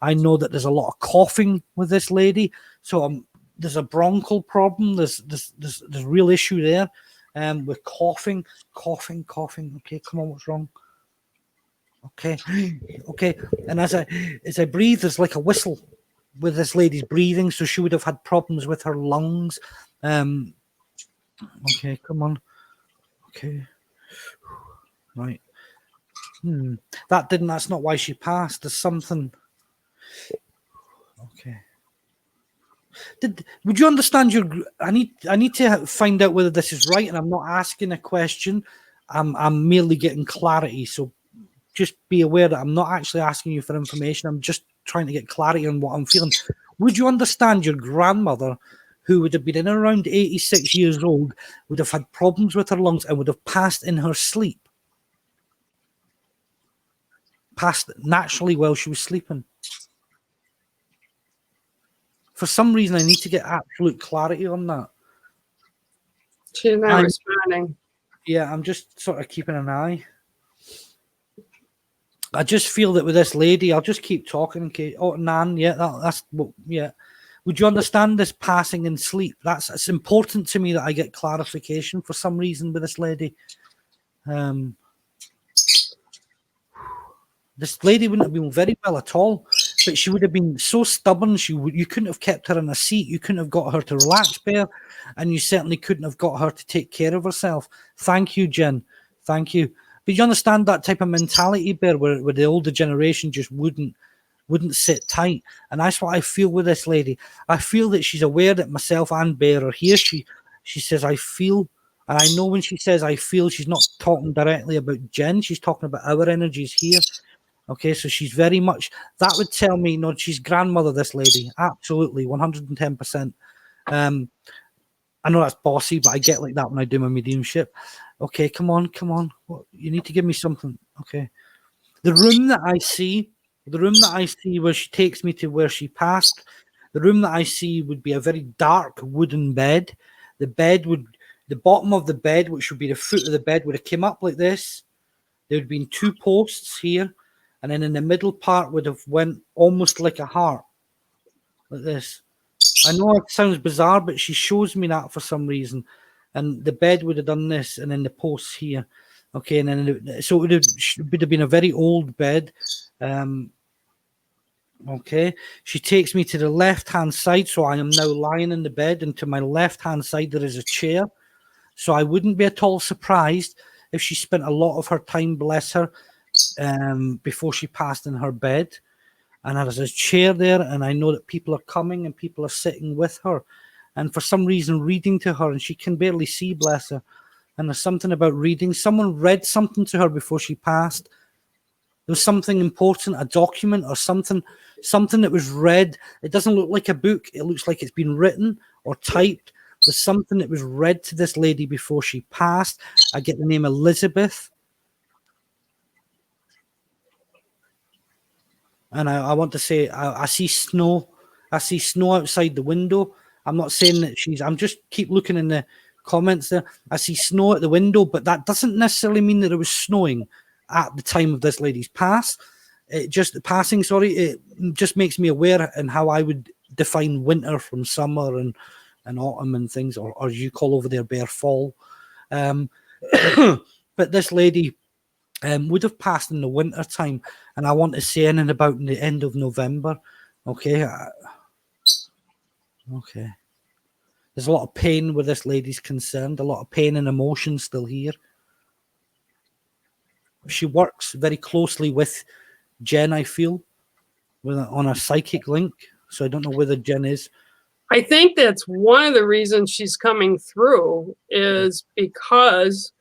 I know that there's a lot of coughing with this lady. So there's a bronchial problem. There's a real issue there with coughing. Okay, come on, what's wrong? Okay. And as I breathe, there's like a whistle with this lady's breathing. So she would have had problems with her lungs. Okay, come on. Okay. Right. That's not why she passed. There's something. Okay. Would you understand I need to find out whether this is right, and I'm not asking a question. I'm merely getting clarity. So just be aware that I'm not actually asking you for information. I'm just trying to get clarity on what I'm feeling. Would you understand your grandmother, who would have been in around 86 years old, would have had problems with her lungs and would have passed in her sleep? Passed naturally while she was sleeping. For some reason, I need to get absolute clarity on that. She's not responding. Yeah, I'm just sort of keeping an eye. I just feel that with this lady, I'll just keep talking. Okay. Oh, Nan, yeah, that's what, yeah. Would you understand this passing in sleep? It's important to me that I get clarification for some reason with this lady. This lady wouldn't have been very well at all, but she would have been so stubborn. You couldn't have kept her in a seat. You couldn't have got her to relax, Bear, and you certainly couldn't have got her to take care of herself. Thank you, Jen. Thank you. But you understand that type of mentality, Bear, where the older generation just wouldn't wouldn't sit tight. And that's what I feel with this lady. I feel that she's aware that myself and Bear are here. She says, I feel, and I know when she says I feel, she's not talking directly about Jen. She's talking about our energies here. Okay, so she's very much, that would tell me, no, she's grandmother, this lady. Absolutely, 110%. I know that's bossy, but I get like that when I do my mediumship. Okay, come on. What, you need to give me something. Okay. The room that I see where she takes me to where she passed, the room that I see would be a very dark wooden bed. The bottom of the bed, which would be the foot of the bed, would have come up like this. There would have been two posts here, and then in the middle part would have went almost like a heart, like this. I know it sounds bizarre, but she shows me that for some reason. And the bed would have done this, and then the posts here. Okay, and then so it would have been a very old bed. Okay, she takes me to the left-hand side, so I am now lying in the bed, and to my left-hand side there is a chair. So I wouldn't be at all surprised if she spent a lot of her time, bless her, before she passed in her bed. And there's a chair there, and I know that people are coming and people are sitting with her, and for some reason reading to her, and she can barely see, bless her. And there's something about reading. Someone read something to her before she passed. There was something important, a document or something that was read. It doesn't look like a book. It looks like it's been written or typed. There's something that was read to this lady before she passed. I get the name Elizabeth. And I want to say, I see snow. I see snow outside the window. I'm not saying that I'm just keep looking in the comments there. I see snow at the window, but that doesn't necessarily mean that it was snowing at the time of this lady's it just makes me aware in how I would define winter from summer and autumn and things, or you call over there Bear fall. But this lady would have passed in the winter time, and I want to say in and about the end of November. Okay. Okay. There's a lot of pain where this lady's concerned, a lot of pain and emotion still here. She works very closely with Jen, I feel, on a psychic link. So I don't know whether Jen is. I think that's one of the reasons she's coming through is because,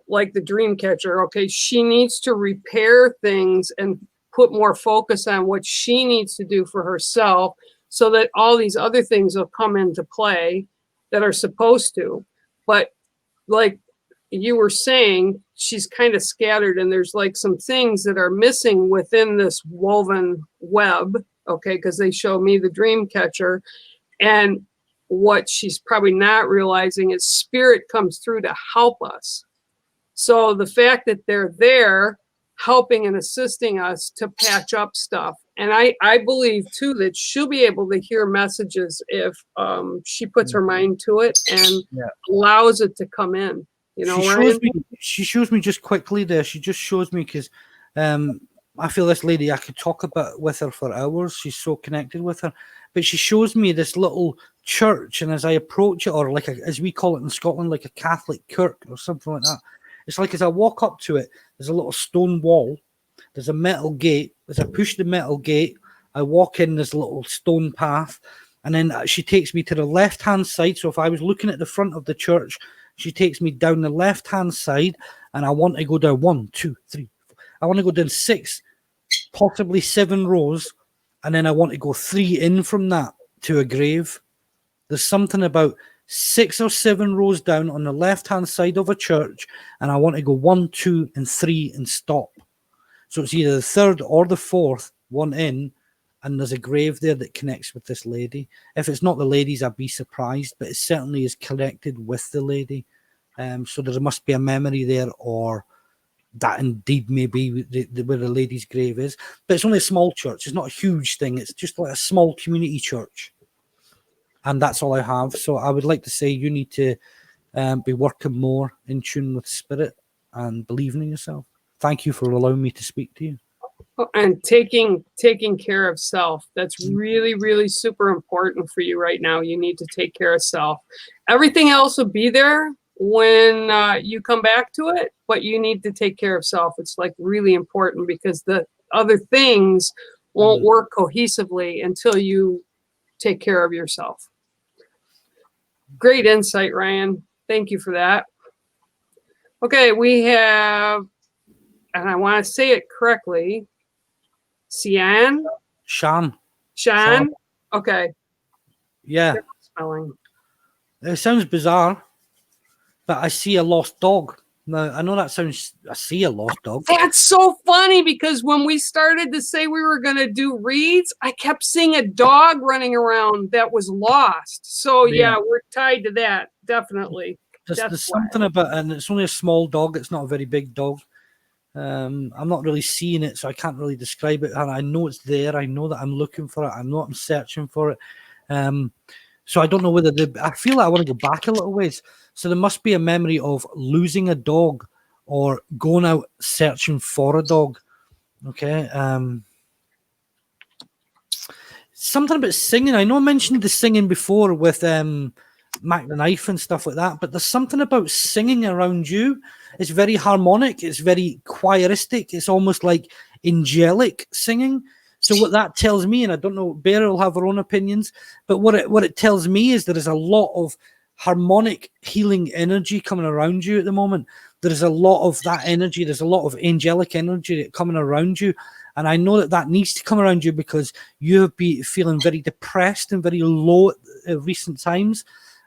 like the dream catcher, okay, she needs to repair things and put more focus on what she needs to do for herself so that all these other things will come into play that are supposed to. But like you were saying, she's kind of scattered, and there's like some things that are missing within this woven web, okay, because they show me the dream catcher. And what she's probably not realizing is spirit comes through to help us. So the fact that they're there helping and assisting us to patch up stuff. And I believe too that she'll be able to hear messages if she puts her mind to it and allows it to come in. She shows me just quickly there. She just shows me because I feel this lady, I could talk about with her for hours. She's so connected with her. But she shows me this little church, and as I approach it, or like as we call it in Scotland, like a Catholic kirk or something like that. It's like as I walk up to it, there's a little stone wall. There's a metal gate. As I push the metal gate, I walk in this little stone path, and then she takes me to the left-hand side. So if I was looking at the front of the church, she takes me down the left-hand side, and I want to go down 1, 2, 3, 4. I want to go down 6, possibly 7 rows, and then I want to go 3 in from that to a grave. There's something about 6 or 7 rows down on the left-hand side of a church, and I want to go 1, 2, and 3 and stop. So it's either the 3rd or the 4th, one in, and there's a grave there that connects with this lady. If it's not the lady's, I'd be surprised, but it certainly is connected with the lady. So there must be a memory there, or that indeed may be where the lady's grave is. But it's only a small church. It's not a huge thing. It's just like a small community church. And that's all I have. So I would like to say you need to be working more in tune with spirit and believing in yourself. Thank you for allowing me to speak to you. And taking care of self. That's really, really super important for you right now. You need to take care of self. Everything else will be there when you come back to it, but you need to take care of self. It's like really important because other things won't work cohesively until you take care of yourself. Great insight, Ryan. Thank you for that. Okay, we have, and I want to say it correctly, Shan? Shan. Okay. Yeah. Spelling. It sounds bizarre, but I see a lost dog. Now, I know that sounds, I see a lost dog. That's so funny because when we started to say we were going to do reads, I kept seeing a dog running around that was lost. So yeah, we're tied to that. Definitely. There's something about it, and it's only a small dog. It's not a very big dog. I'm not really seeing it, so I can't really describe it. And I know it's there. I know that I'm looking for it. I know I'm searching for it. So I don't know whether I feel like I want to go back a little ways. So there must be a memory of losing a dog or going out searching for a dog. Okay. Something about singing. I know I mentioned the singing before with Mac the Knife and stuff like that, but there's something about singing around you. It's very harmonic. It's very choiristic. It's almost like angelic singing. So what that tells me, and I don't know, Bear will have her own opinions, but what it tells me is there is a lot of harmonic healing energy coming around you at the moment. There is a lot of that energy. There's a lot of angelic energy coming around you. And I know that needs to come around you because you have been feeling very depressed and very low at recent times.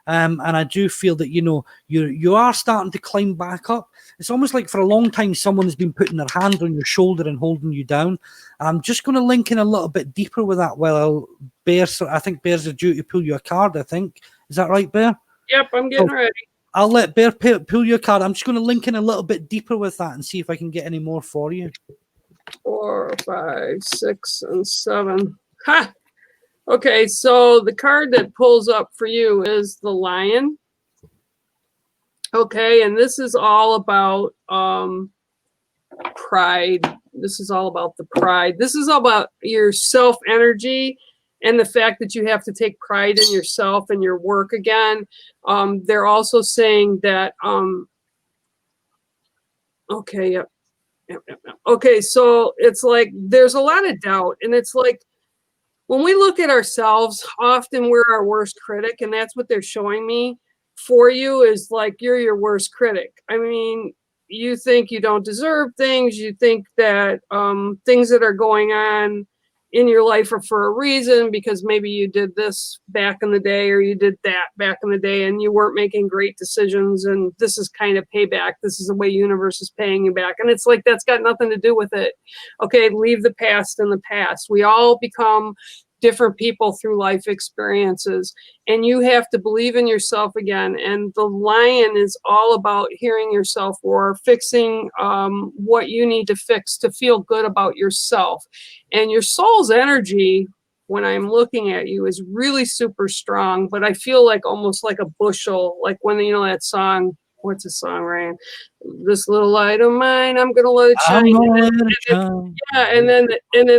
And I do feel that, you are starting to climb back up. It's almost like for a long time, someone has been putting their hand on your shoulder and holding you down. I'm just going to link in a little bit deeper with that. Well, I think Bear's due to pull you a card, I think. Is that right, Bear? Yep, I'm getting ready. I'll let Bear pull your card. I'm just going to link in a little bit deeper with that and see if I can get any more for you. 4, 5, 6, and 7. Ha! Okay, so the card that pulls up for you is the Lion. Okay, and this is all about pride. This is all about the pride. This is all about your self-energy and the fact that you have to take pride in yourself and your work again. They're also saying that, okay, yep. Okay, so it's like there's a lot of doubt, and it's like when we look at ourselves, often we're our worst critic, and that's what they're showing me for you is like you're your worst critic. I mean, you think you don't deserve things. You think that things that are going on in your life are for a reason because maybe you did this back in the day or you did that back in the day and you weren't making great decisions, and this is kind of payback. This is the way universe is paying you back. And it's like that's got nothing to do with it. Okay, leave the past in the past. We all become different people through life experiences, and you have to believe in yourself again. And the Lion is all about hearing yourself or fixing what you need to fix to feel good about yourself. And your soul's energy, when I'm looking at you, is really super strong, but I feel like almost like a bushel, like when that song, what's the song, Ryan? This little light of mine, I'm gonna let it shine. And then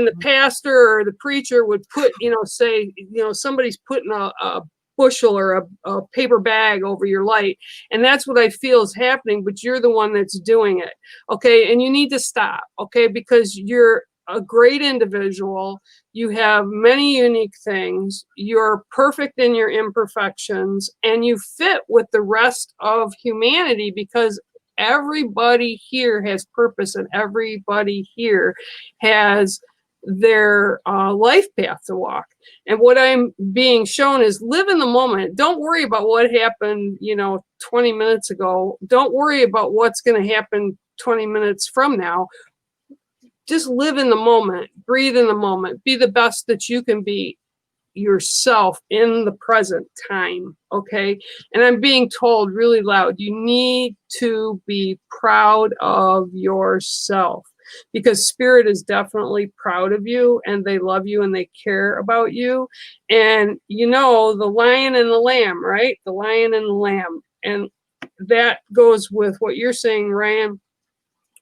the pastor or the preacher would put, say, somebody's putting a bushel or a paper bag over your light, and that's what I feel is happening. But you're the one that's doing it, okay? And you need to stop, okay? Because you're a great individual. You have many unique things. You're perfect in your imperfections, and you fit with the rest of humanity because everybody here has purpose and everybody here has their life path to walk. And what I'm being shown is live in the moment. Don't worry about what happened, 20 minutes ago. Don't worry about what's going to happen 20 minutes from now. Just live in the moment, breathe in the moment, be the best that you can be yourself in the present time, okay? And I'm being told really loud, you need to be proud of yourself because Spirit is definitely proud of you and they love you and they care about you. And the Lion and the Lamb, right? The Lion and the Lamb. And that goes with what you're saying, Ryan,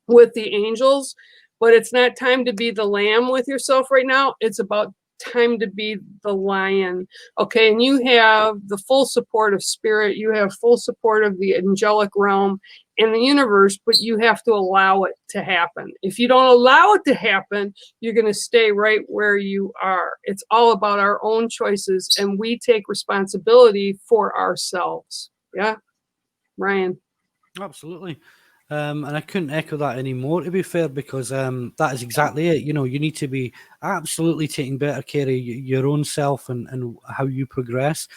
with the angels. But it's not time to be the lamb with yourself right now. It's about time to be the lion. Okay, and you have the full support of Spirit. You have full support of the angelic realm. in the universe, but you have to allow it to happen. If you don't allow it to happen, you're going to stay right where you are. It's all about our own choices, and we take responsibility for ourselves. Yeah, Ryan. Absolutely. And I couldn't echo that anymore, to be fair, because that is exactly it. You know, you need to be absolutely taking better care of your own self and how you progress.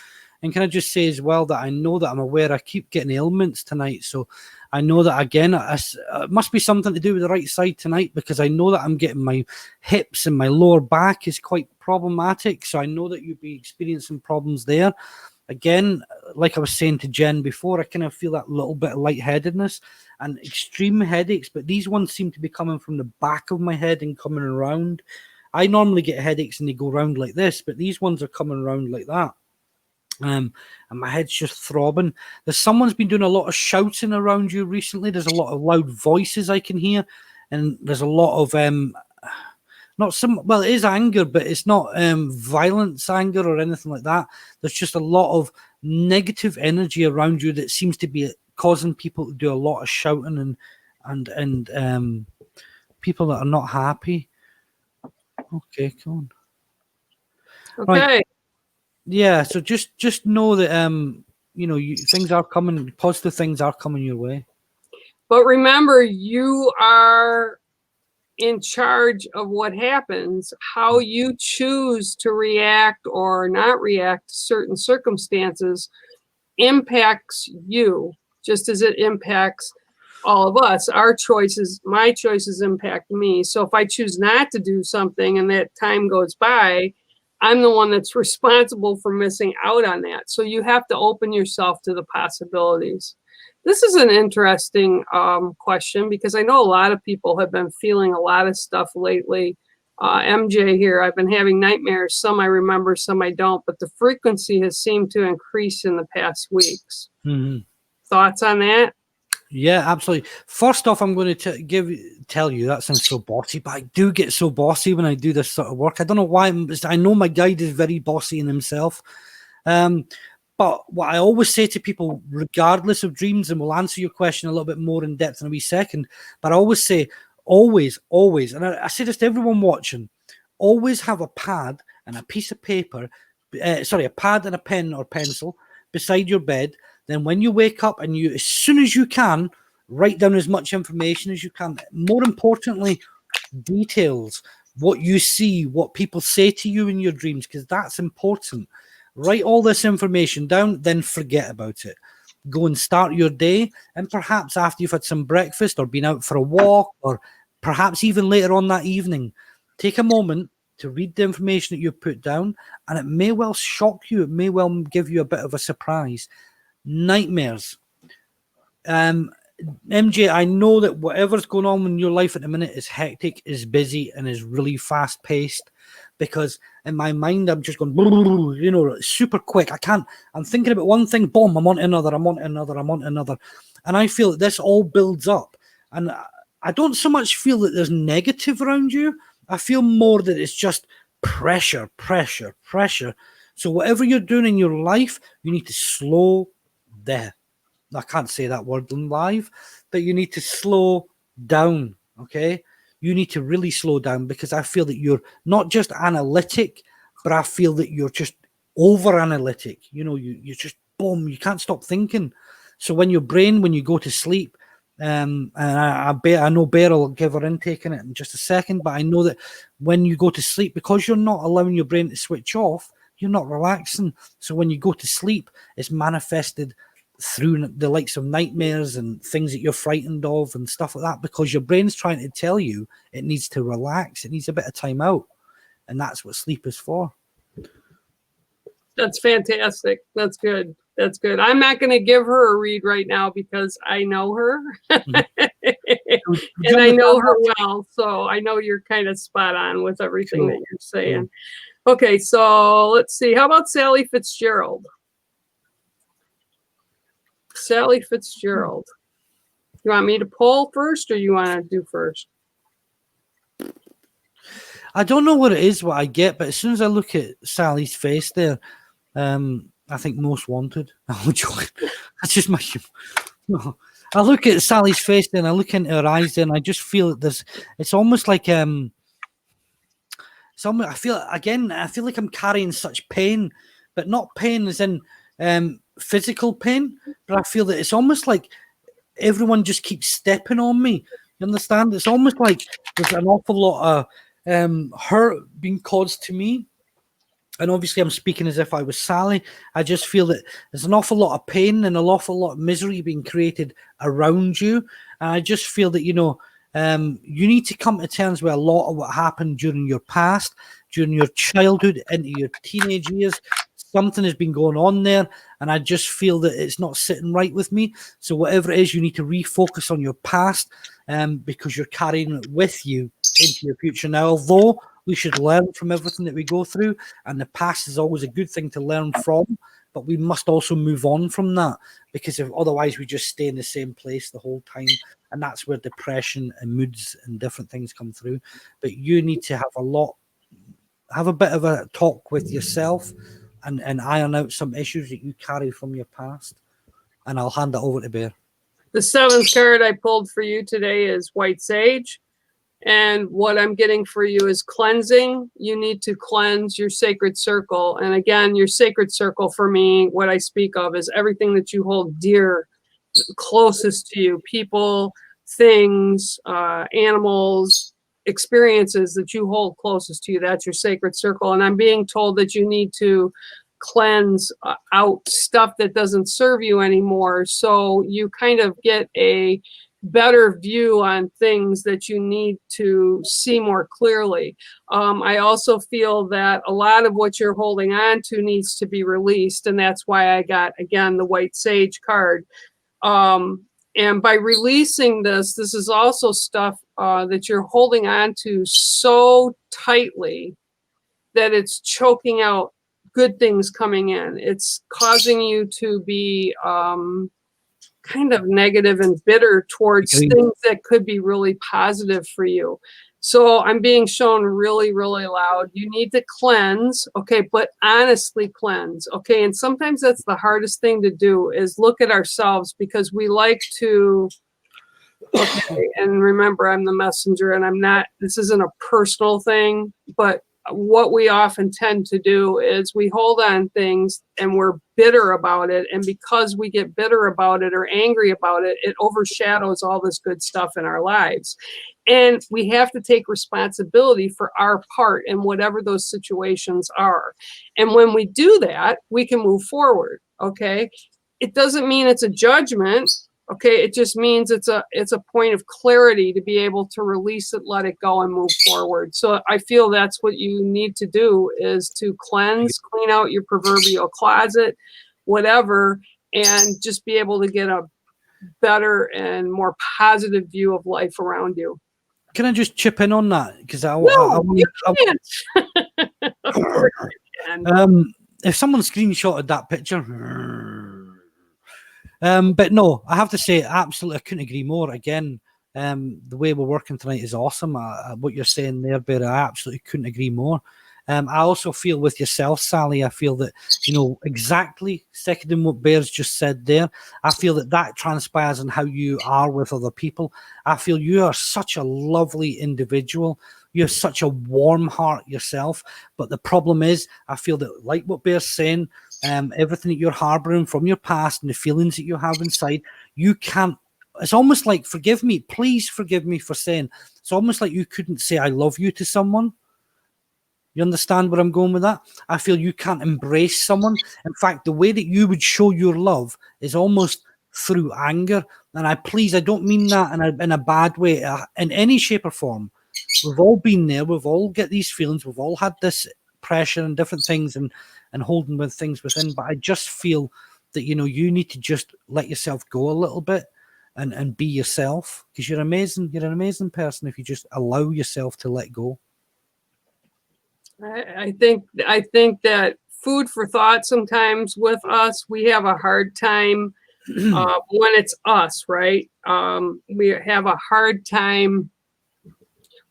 And can I just say as well that I know that I'm aware I keep getting ailments tonight. So I know that, again, it must be something to do with the right side tonight, because I know that I'm getting my hips and my lower back is quite problematic. So I know that you'd be experiencing problems there. Again, like I was saying to Jen before, I kind of feel that little bit of lightheadedness and extreme headaches, but these ones seem to be coming from the back of my head and coming around. I normally get headaches and they go around like this, but these ones are coming around like that. And my head's just throbbing. Someone's been doing a lot of shouting around you recently. There's a lot of loud voices I can hear, and there's a lot of it is anger, but it's not violence anger or anything like that. There's just a lot of negative energy around you that seems to be causing people to do a lot of shouting and people that are not happy. Okay, come on. Okay. Right. Yeah, so just know that things are coming, positive things are coming your way. But remember, you are in charge of what happens. How you choose to react or not react to certain circumstances impacts you, just as it impacts all of us. Our choices, my choices impact me. So if I choose not to do something and that time goes by, I'm the one that's responsible for missing out on that. So you have to open yourself to the possibilities. This is an interesting question, because I know a lot of people have been feeling a lot of stuff lately. MJ here, I've been having nightmares. Some I remember, some I don't, but the frequency has seemed to increase in the past weeks. Mm-hmm. Thoughts on that? Yeah, absolutely. First off, I'm going to tell you, that sounds so bossy, but I do get so bossy when I do this sort of work. I don't know why. I know my guide is very bossy in himself. But what I always say to people, regardless of dreams, and we'll answer your question a little bit more in depth in a wee second, but I always say, always, and I say this to everyone watching, always have a pad and a piece of paper, a pad and a pen or pencil beside your bed. Then when you wake up, and you, as soon as you can, write down as much information as you can. More importantly, details, what you see, what people say to you in your dreams, because that's important. Write all this information down, then forget about it. Go and start your day, and perhaps after you've had some breakfast or been out for a walk, or perhaps even later on that evening, take a moment to read the information that you've put down, and it may well shock you. It may well give you a bit of a surprise. Nightmares. MJ, I know that whatever's going on in your life at the minute is hectic, is busy, and is really fast paced, because in my mind, I'm just going, super quick. I'm thinking about one thing, boom, I'm on to another, And I feel that this all builds up. And I don't so much feel that there's negative around you. I feel more that it's just pressure. So whatever you're doing in your life, you need to slow down. I can't say that word live, but you need to slow down, okay? You need to really slow down, because I feel that you're not just analytic, but I feel that you're just over-analytic. You just, boom, you can't stop thinking. So when you go to sleep, and I know Bear will give her intake in it in just a second, but I know that when you go to sleep, because you're not allowing your brain to switch off, you're not relaxing. So when you go to sleep, it's manifested through the likes of nightmares and things that you're frightened of and stuff like that, because your brain's trying to tell you it needs to relax, it needs a bit of time out, and that's what sleep is for. That's fantastic. That's good. I'm not going to give her a read right now, because I know her and I know her well, so I know you're kind of spot on with everything that you're saying. Okay, so let's see, how about Sally Fitzgerald? Sally Fitzgerald. You want me to poll first, or you want to do first? I don't know what it is, what I get, but as soon as I look at Sally's face there, I think most wanted. I'm joking. That's just my. No. I look at Sally's face and I look into her eyes and I just feel that it's almost like I feel like I'm carrying such pain, but not pain as in physical pain, but I feel that it's almost like everyone just keeps stepping on me. You understand? It's almost like there's an awful lot of hurt being caused to me. And obviously, I'm speaking as if I was Sally. I just feel that there's an awful lot of pain and an awful lot of misery being created around you. And I just feel that, you need to come to terms with a lot of what happened during your past, during your childhood, into your teenage years. Something has been going on there. And I just feel that it's not sitting right with me. So whatever it is, you need to refocus on your past because you're carrying it with you into your future. Now, although we should learn from everything that we go through, and the past is always a good thing to learn from, but we must also move on from that, because if otherwise we just stay in the same place the whole time, and that's where depression and moods and different things come through. But you need to have a bit of a talk with yourself and iron out some issues that you carry from your past. And I'll hand it over to Bear. The 7th card I pulled for you today is White Sage. And what I'm getting for you is cleansing. You need to cleanse your sacred circle. And again, your sacred circle for me, what I speak of is everything that you hold dear, closest to you, people, things, animals, experiences that you hold closest to you. That's your sacred circle. And I'm being told that you need to cleanse out stuff that doesn't serve you anymore. So you kind of get a better view on things that you need to see more clearly. I also feel that a lot of what you're holding on to needs to be released. And that's why I got, again, the White Sage card. And by releasing this is also stuff that you're holding on to so tightly that it's choking out good things coming in. It's causing you to be kind of negative and bitter towards things that could be really positive for you. So I'm being shown really, really loud. You need to cleanse, okay, but honestly cleanse, okay? And sometimes that's the hardest thing to do, is look at ourselves, because we like to, okay, and remember, I'm the messenger, and I'm not, this isn't a personal thing, but what we often tend to do is we hold on things and we're bitter about it. And because we get bitter about it or angry about it, it overshadows all this good stuff in our lives. And we have to take responsibility for our part in whatever those situations are. And when we do that, we can move forward. Okay. It doesn't mean it's a judgment. Okay. It just means it's a point of clarity to be able to release it, let it go, and move forward. So I feel that's what you need to do, is to cleanse, clean out your proverbial closet, whatever, and just be able to get a better and more positive view of life around you. Can I just chip in on that? Because you can't. Of course you can. If someone screenshotted that picture, but no, I have to say, absolutely, I couldn't agree more. Again, the way we're working tonight is awesome. What you're saying there, Bear, I absolutely couldn't agree more. I also feel with yourself, Sally, I feel that, exactly seconding what Bear's just said there, I feel that transpires in how you are with other people. I feel you are such a lovely individual. You have such a warm heart yourself. But the problem is, I feel that, like what Bear's saying, everything that you're harboring from your past and the feelings that you have inside, you can't. It's almost like, forgive me, please forgive me for saying, it's almost like you couldn't say I love you to someone. You understand where I'm going with that? I feel you can't embrace someone. In fact, the way that you would show your love is almost through anger. And I don't mean that in a bad way, in any shape or form. We've all been there. We've all get these feelings. We've all had this pressure and different things and holding with things within. But I just feel that, you need to just let yourself go a little bit and be yourself, because you're amazing. You're an amazing person if you just allow yourself to let go. I think that food for thought sometimes with us, we have a hard time when it's us, right? We have a hard time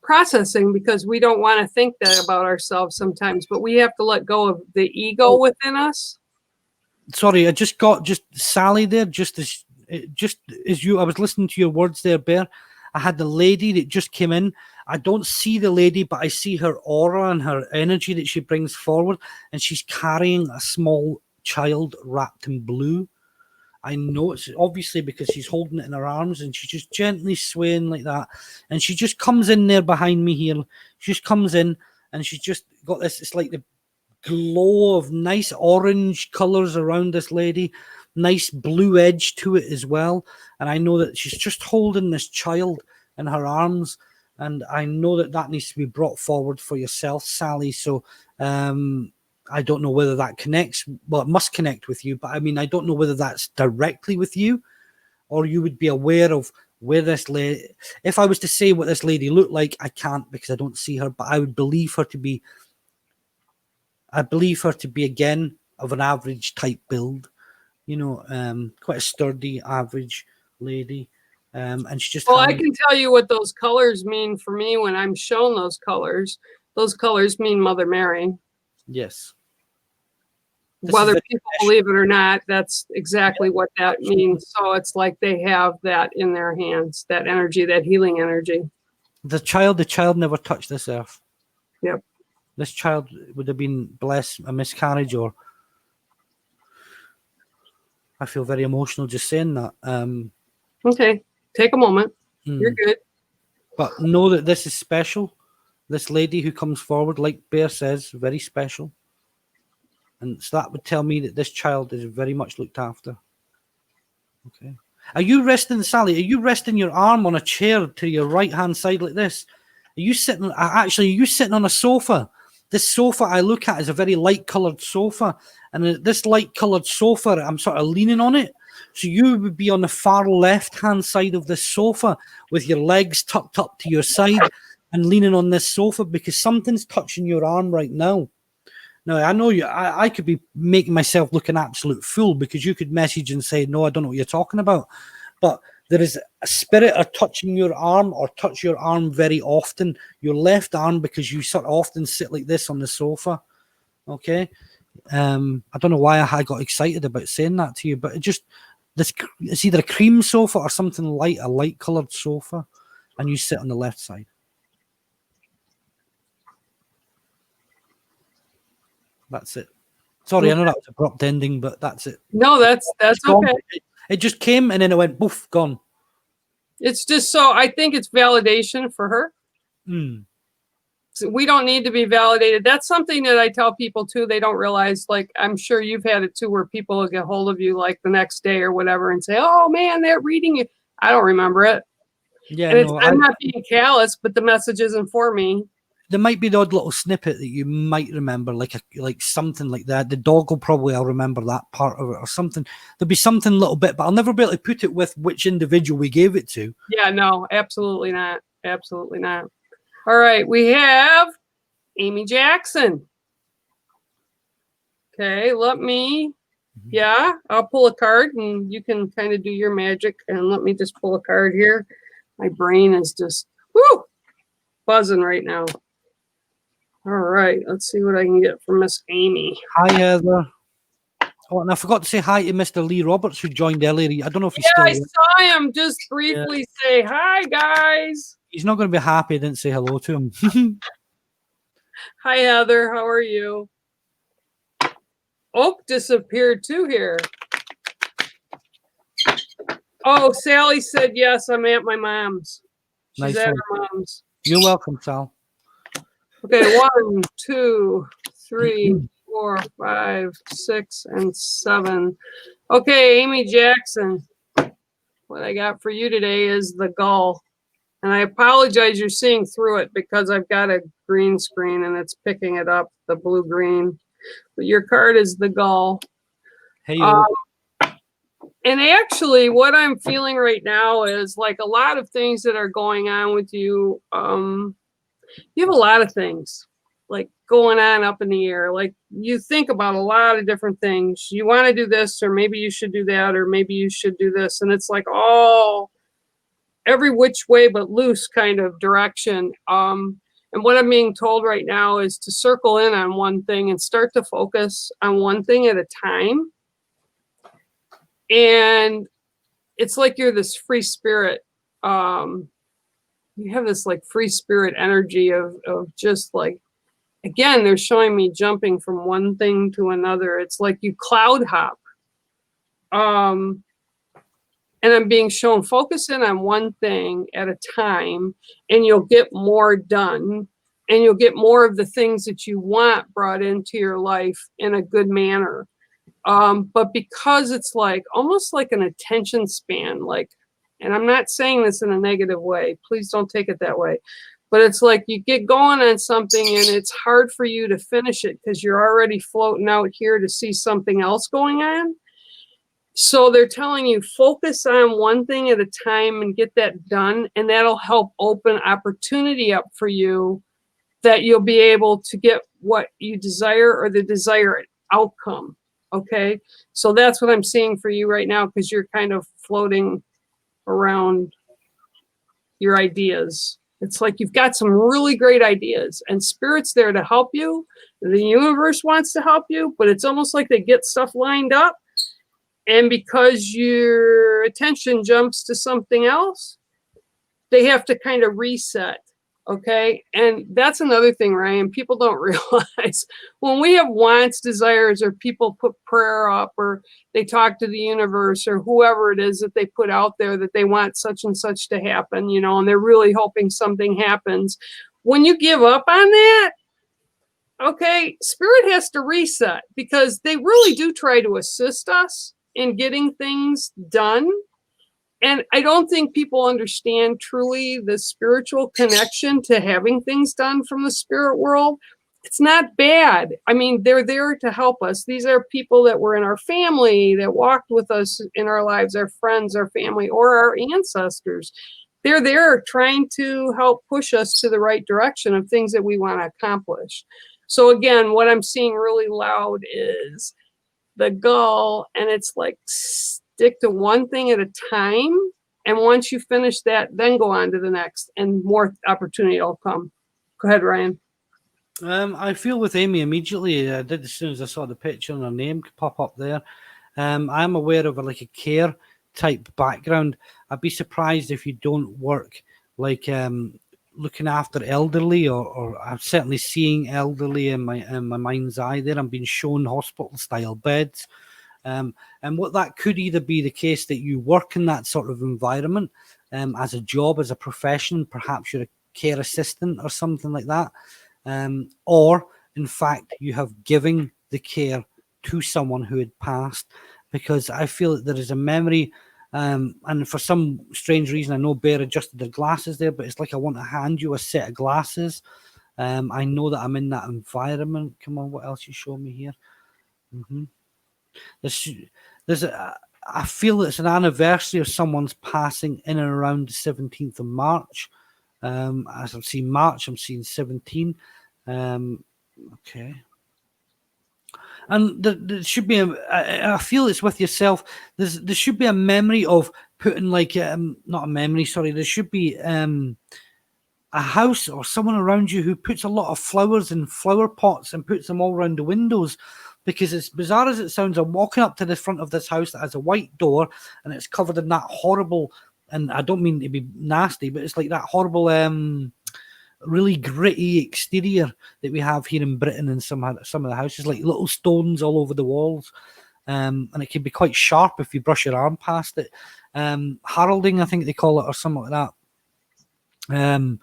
processing because we don't want to think that about ourselves sometimes, but we have to let go of the ego within us. Sorry, I just got Sally there, just as it just as I was listening to your words there, Bear. I had the lady that just came in. I don't see the lady, but I see her aura and her energy that she brings forward, and she's carrying a small child wrapped in blue. I know it's obviously because she's holding it in her arms and she's just gently swaying like that. And she just comes in there behind me here. She just comes in and she's just got this, it's like the glow of nice orange colors around this lady, nice blue edge to it as well. And I know that she's just holding this child in her arms. And I know that that needs to be brought forward for yourself, Sally. So, I don't know whether that connects. Well, it must connect with you, but I mean, I don't know whether that's directly with you or you would be aware of where this lady. If I was to say what this lady looked like, I can't because I don't see her, but I would believe her to be. I believe her to be again of an average type build, quite a sturdy average lady, and she just. Well, I can tell you what those colors mean for me when I'm shown those colors. Those colors mean Mother Mary. Yes. Whether people believe it or not, that's exactly what that means. So it's like they have that in their hands, that energy, that healing energy. The child never touched this earth. Yep. This child would have been blessed a miscarriage, or I feel very emotional just saying that. Okay, take a moment. You're good. But know that this is special. This lady who comes forward, like Bear says, very special. And so that would tell me that this child is very much looked after. Okay. Are you resting, Sally? Are you resting your arm on a chair to your right-hand side like this? Are you sitting? Actually, are you sitting on a sofa? This sofa I look at is a very light-coloured sofa. And this light-coloured sofa, I'm sort of leaning on it. So you would be on the far left-hand side of this sofa with your legs tucked up to your side and leaning on this sofa because something's touching your arm right now. Now, I know I could be making myself look an absolute fool because you could message and say, no, I don't know what you're talking about. But there is a spirit of touching your arm or touch your arm very often, your left arm, because you sort of often sit like this on the sofa. Okay. I don't know why I got excited about saying that to you, but it's either a cream sofa or something light, a light colored sofa, and you sit on the left side. That's it. Sorry, I know that was an abrupt ending, but that's it. No, that's okay. It just came and then it went poof, gone. It's just so I think it's validation for her. So we don't need to be validated. That's something that I tell people too. They don't realize, like, I'm sure you've had it too, where people will get hold of you like the next day or whatever and say, oh man, they're reading you. I don't remember it. Yeah, and I'm not being callous, but the message isn't for me. There might be the odd little snippet that you might remember, like something like that. The dog will probably, I'll remember that part of it or something. There'll be something a little bit, but I'll never be able to put it with which individual we gave it to. Yeah, no, absolutely not. Absolutely not. All right, we have Amy Jackson. Okay, I'll pull a card and you can kind of do your magic. And let me just pull a card here. My brain is just buzzing right now. All right, let's see what I can get from Miss Amy. Hi, Heather. Oh, and I forgot to say hi to Mr. Lee Roberts, who joined earlier. I don't know if he's still I saw him just briefly say hi, guys. He's not going to be happy I didn't say hello to him. Hi, Heather. How are you? Oak disappeared too here. Oh, Sally said yes. I'm at my mom's. She's at her mom's. You're welcome, Sal. Okay, 1, 2, 3, 4, 5, 6, and 7. Okay, Amy Jackson. What I got for you today is the gull. And I apologize you're seeing through it because I've got a green screen and it's picking it up, the blue-green. But your card is the gull. Hey, and actually, what I'm feeling right now is like a lot of things that are going on with you. You have a lot of things like going on up in the air. Like you think about a lot of different things. You want to do this, or maybe you should do that, or maybe you should do this. And it's like every which way but loose kind of direction. And what I'm being told right now is to circle in on one thing and start to focus on one thing at a time. And it's like you're this free spirit. You have this like free spirit energy of just like, again, they're showing me jumping from one thing to another. It's like you cloud hop. And I'm being shown focus in on one thing at a time, and you'll get more done, and you'll get more of the things that you want brought into your life in a good manner. But because it's like almost like an attention span, like, and I'm not saying this in a negative way, please don't take it that way, but it's like you get going on something and it's hard for you to finish it because you're already floating out here to see something else going on. So they're telling you focus on one thing at a time and get that done, and that'll help open opportunity up for you that you'll be able to get what you desire or the desired outcome. Okay, so that's what I'm seeing for you right now, because you're kind of floating around your ideas. It's like you've got some really great ideas, and Spirit's there to help you. The universe wants to help you, but it's almost like they get stuff lined up. And because your attention jumps to something else, they have to kind of reset. Okay. And that's another thing, Ryan, people don't realize when we have wants, desires, or people put prayer up, or they talk to the universe or whoever it is that they put out there that they want such and such to happen, you know, and they're really hoping something happens. When you give up on that, okay, Spirit has to reset, because they really do try to assist us in getting things done. And I don't think people understand truly the spiritual connection to having things done from the spirit world. It's not bad. I mean, they're there to help us. These are people that were in our family, that walked with us in our lives, our friends, our family, or our ancestors. They're there trying to help push us to the right direction of things that we want to accomplish. So again, what I'm seeing really loud is the gull, and it's like stick to one thing at a time, and once you finish that, then go on to the next, and more opportunity will come. Go ahead, Ryan. I feel with Amy immediately. I did as soon as I saw the picture and her name pop up there. I'm aware of like a care type background. I'd be surprised if you don't work like looking after elderly, or I'm certainly seeing elderly in my mind's eye there. I'm being shown hospital style beds. And what that could either be the case that you work in that sort of environment as a job, as a profession, perhaps you're a care assistant or something like that. Or in fact, you have given the care to someone who had passed, because I feel that there is a memory. And for some strange reason, I know Bear adjusted their glasses there, but it's like I want to hand you a set of glasses. I know that I'm in that environment. Come on, what else you show me here? I feel it's an anniversary of someone's passing in and around the 17th of March. As I'm seeing March, I'm seeing 17. Okay. And there should be I feel it's with yourself. There should be a memory of putting like not a memory. Sorry, there should be a house or someone around you who puts a lot of flowers in flower pots and puts them all around the windows. Because as bizarre as it sounds, I'm walking up to the front of this house that has a white door and it's covered in that horrible. And I don't mean to be nasty, but it's like that horrible really gritty exterior that we have here in Britain in some of the houses, like little stones all over the walls, and it can be quite sharp if you brush your arm past it. Heralding, I think they call it, or something like that.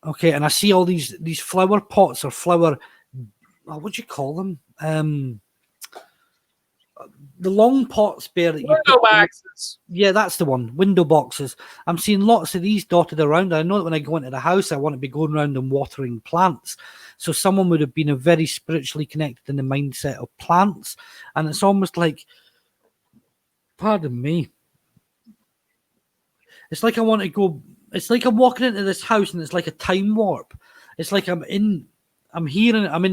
Okay, and I see all these flower pots or flower, what do you call them? The long pots, Bear, that you window boxes. Yeah, that's the one. Window boxes. I'm seeing lots of these dotted around. I know that when I go into the house, I want to be going around and watering plants. So someone would have been a very spiritually connected in the mindset of plants. And it's almost like, pardon me, it's like I want to go, it's like I'm walking into this house and it's like a time warp. It's like I'm in the here and I'm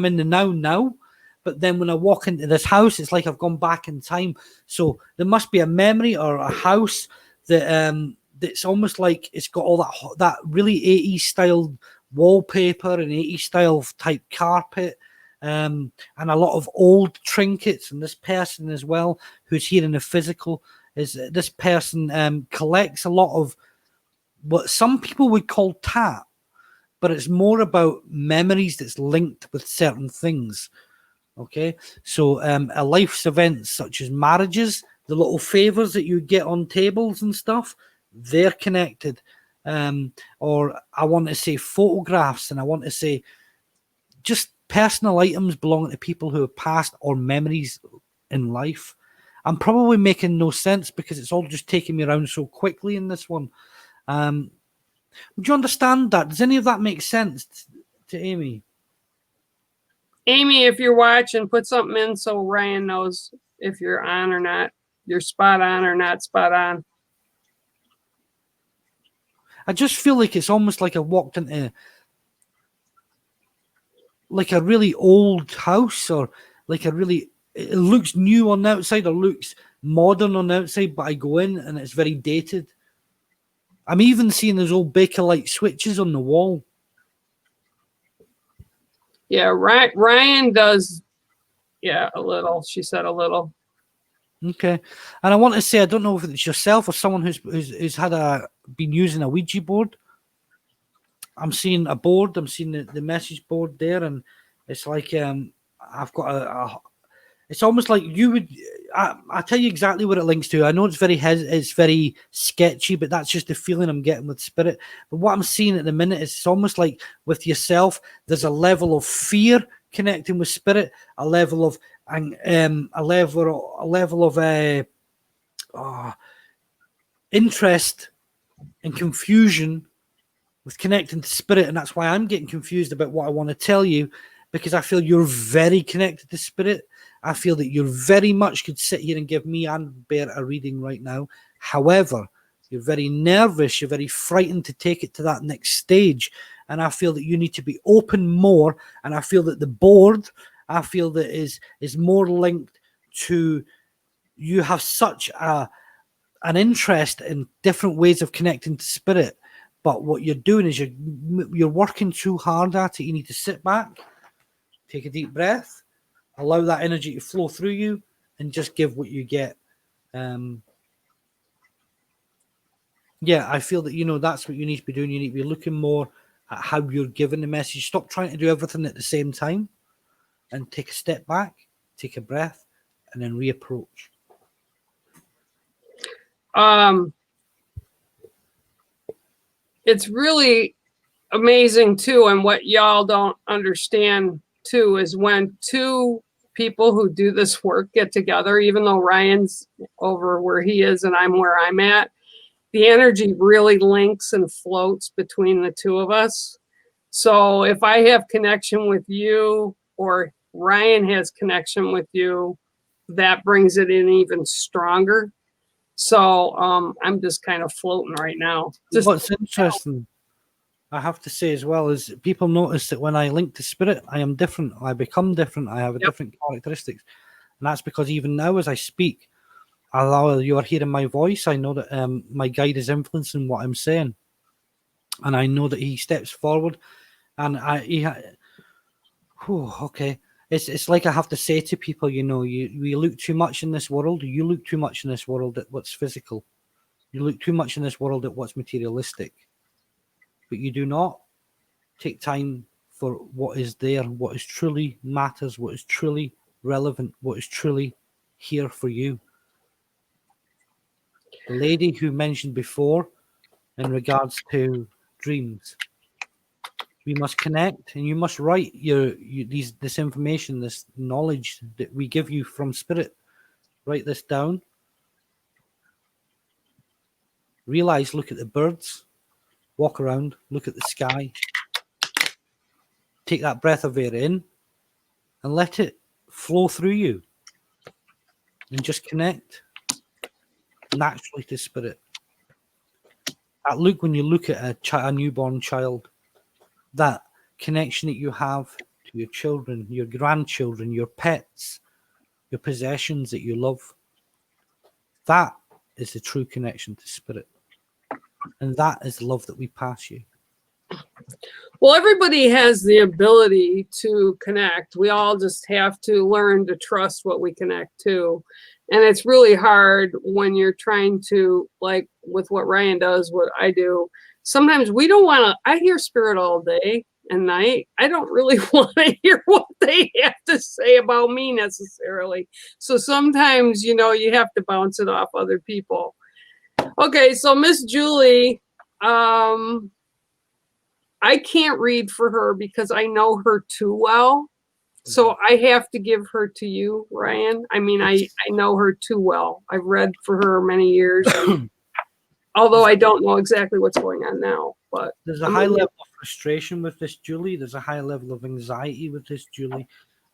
in the now. But then when I walk into this house, it's like I've gone back in time. So there must be a memory or a house that that's almost like it's got all that really 80s style wallpaper and 80s style type carpet, and a lot of old trinkets. And this person as well, who's here in the physical, is this person collects a lot of what some people would call tap, but it's more about memories that's linked with certain things. Okay, so a life's events such as marriages, the little favors that you get on tables and stuff, they're connected. Or I want to say photographs, and I want to say just personal items belonging to people who have passed, or memories in life. I'm probably making no sense because it's all just taking me around so quickly in this one. Would you understand that? Does any of that make sense to Amy? Amy, if you're watching, put something in so Ryan knows if you're on or not. You're spot on or not spot on. I just feel like it's almost like I walked into like a really old house, or like it looks new on the outside or looks modern on the outside, but I go in and it's very dated. I'm even seeing those old Bakelite switches on the wall. Yeah, Ryan does. Yeah, a little. She said a little. Okay, and I want to say, I don't know if it's yourself or someone who's been using a Ouija board. I'm seeing a board. I'm seeing the message board there, and it's like I've got it's almost like you would. I tell you exactly what it links to. I know it's very sketchy, but that's just the feeling I'm getting with spirit. But what I'm seeing at the minute is it's almost like with yourself, there's a level of fear connecting with spirit, a level of interest and confusion with connecting to spirit, and that's why I'm getting confused about what I want to tell you, because I feel you're very connected to spirit. I feel that you very much could sit here and give me and Bear a reading right now. However, you're very nervous, you're very frightened to take it to that next stage, and I feel that you need to be open more, and I feel that the board, I feel that is more linked to you have such an interest in different ways of connecting to spirit. But what you're doing is you're working too hard at it. You need to sit back, take a deep breath, allow that energy to flow through you, and just give what you get. Yeah, I feel that, that's what you need to be doing. You need to be looking more at how you're giving the message. Stop trying to do everything at the same time, and take a step back, take a breath, and then reapproach. It's really amazing too, and what y'all don't understand too is when two people who do this work get together, even though Ryan's over where he is and I'm where I'm at, the energy really links and floats between the two of us. So if I have connection with you, or Ryan has connection with you, that brings it in even stronger. So I'm just kind of floating right now. What's interesting, I have to say as well, is people notice that when I link to spirit, I am different. I become different. I have a different characteristics. And that's because even now as I speak, although you are hearing my voice, I know that my guide is influencing what I'm saying. And I know that he steps forward, and okay. It's like I have to say to people, we look too much in this world. You look too much in this world at what's physical. You look too much in this world at what's materialistic. But you do not take time for what is there, what is truly matters, what is truly relevant, what is truly here for you. The lady who mentioned before in regards to dreams, we must connect, and you must write this information, this knowledge that we give you from spirit. Write this down. Realize, look at the birds, walk around, look at the sky, take that breath of air in, and let it flow through you, and just connect naturally to spirit. Look, when you look at a newborn child, that connection that you have to your children, your grandchildren, your pets, your possessions that you love, that is the true connection to spirit. And that is love that we pass you. Well, everybody has the ability to connect. We all just have to learn to trust what we connect to. And it's really hard when you're trying to, like with what Ryan does, what I do. Sometimes we don't want to, I hear spirit all day and night. I don't really want to hear what they have to say about me necessarily. So sometimes, you know, you have to bounce it off other people. Okay, so Miss Julie, I can't read for her because I know her too well. So I have to give her to you, Ryan. I mean, I know her too well. I've read for her many years, although I don't know exactly what's going on now. But there's a high level of frustration with this Julie. There's a high level of anxiety with this Julie,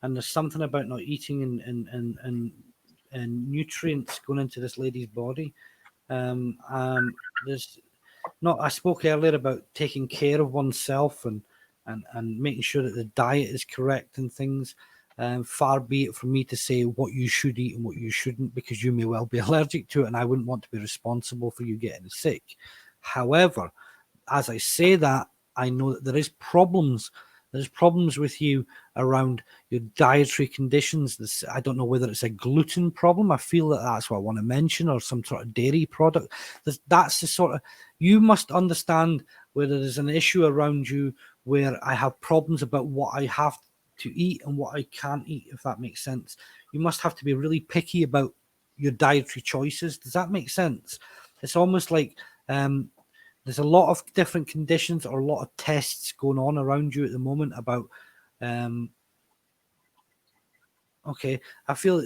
and there's something about not eating and nutrients going into this lady's body. There's not. I spoke earlier about taking care of oneself and making sure that the diet is correct and things. Far be it from me to say what you should eat and what you shouldn't, because you may well be allergic to it, and I wouldn't want to be responsible for you getting sick. However, as I say that, I know that there is problems. There's problems with you around your dietary conditions. I don't know whether it's a gluten problem. I feel that that's what I want to mention, or some sort of dairy product. That's the sort of, you must understand whether there's an issue around you where I have problems about what I have to eat and what I can't eat, if that makes sense. You must have to be really picky about your dietary choices. Does that make sense? It's almost like there's a lot of different conditions or a lot of tests going on around you at the moment about okay, I feel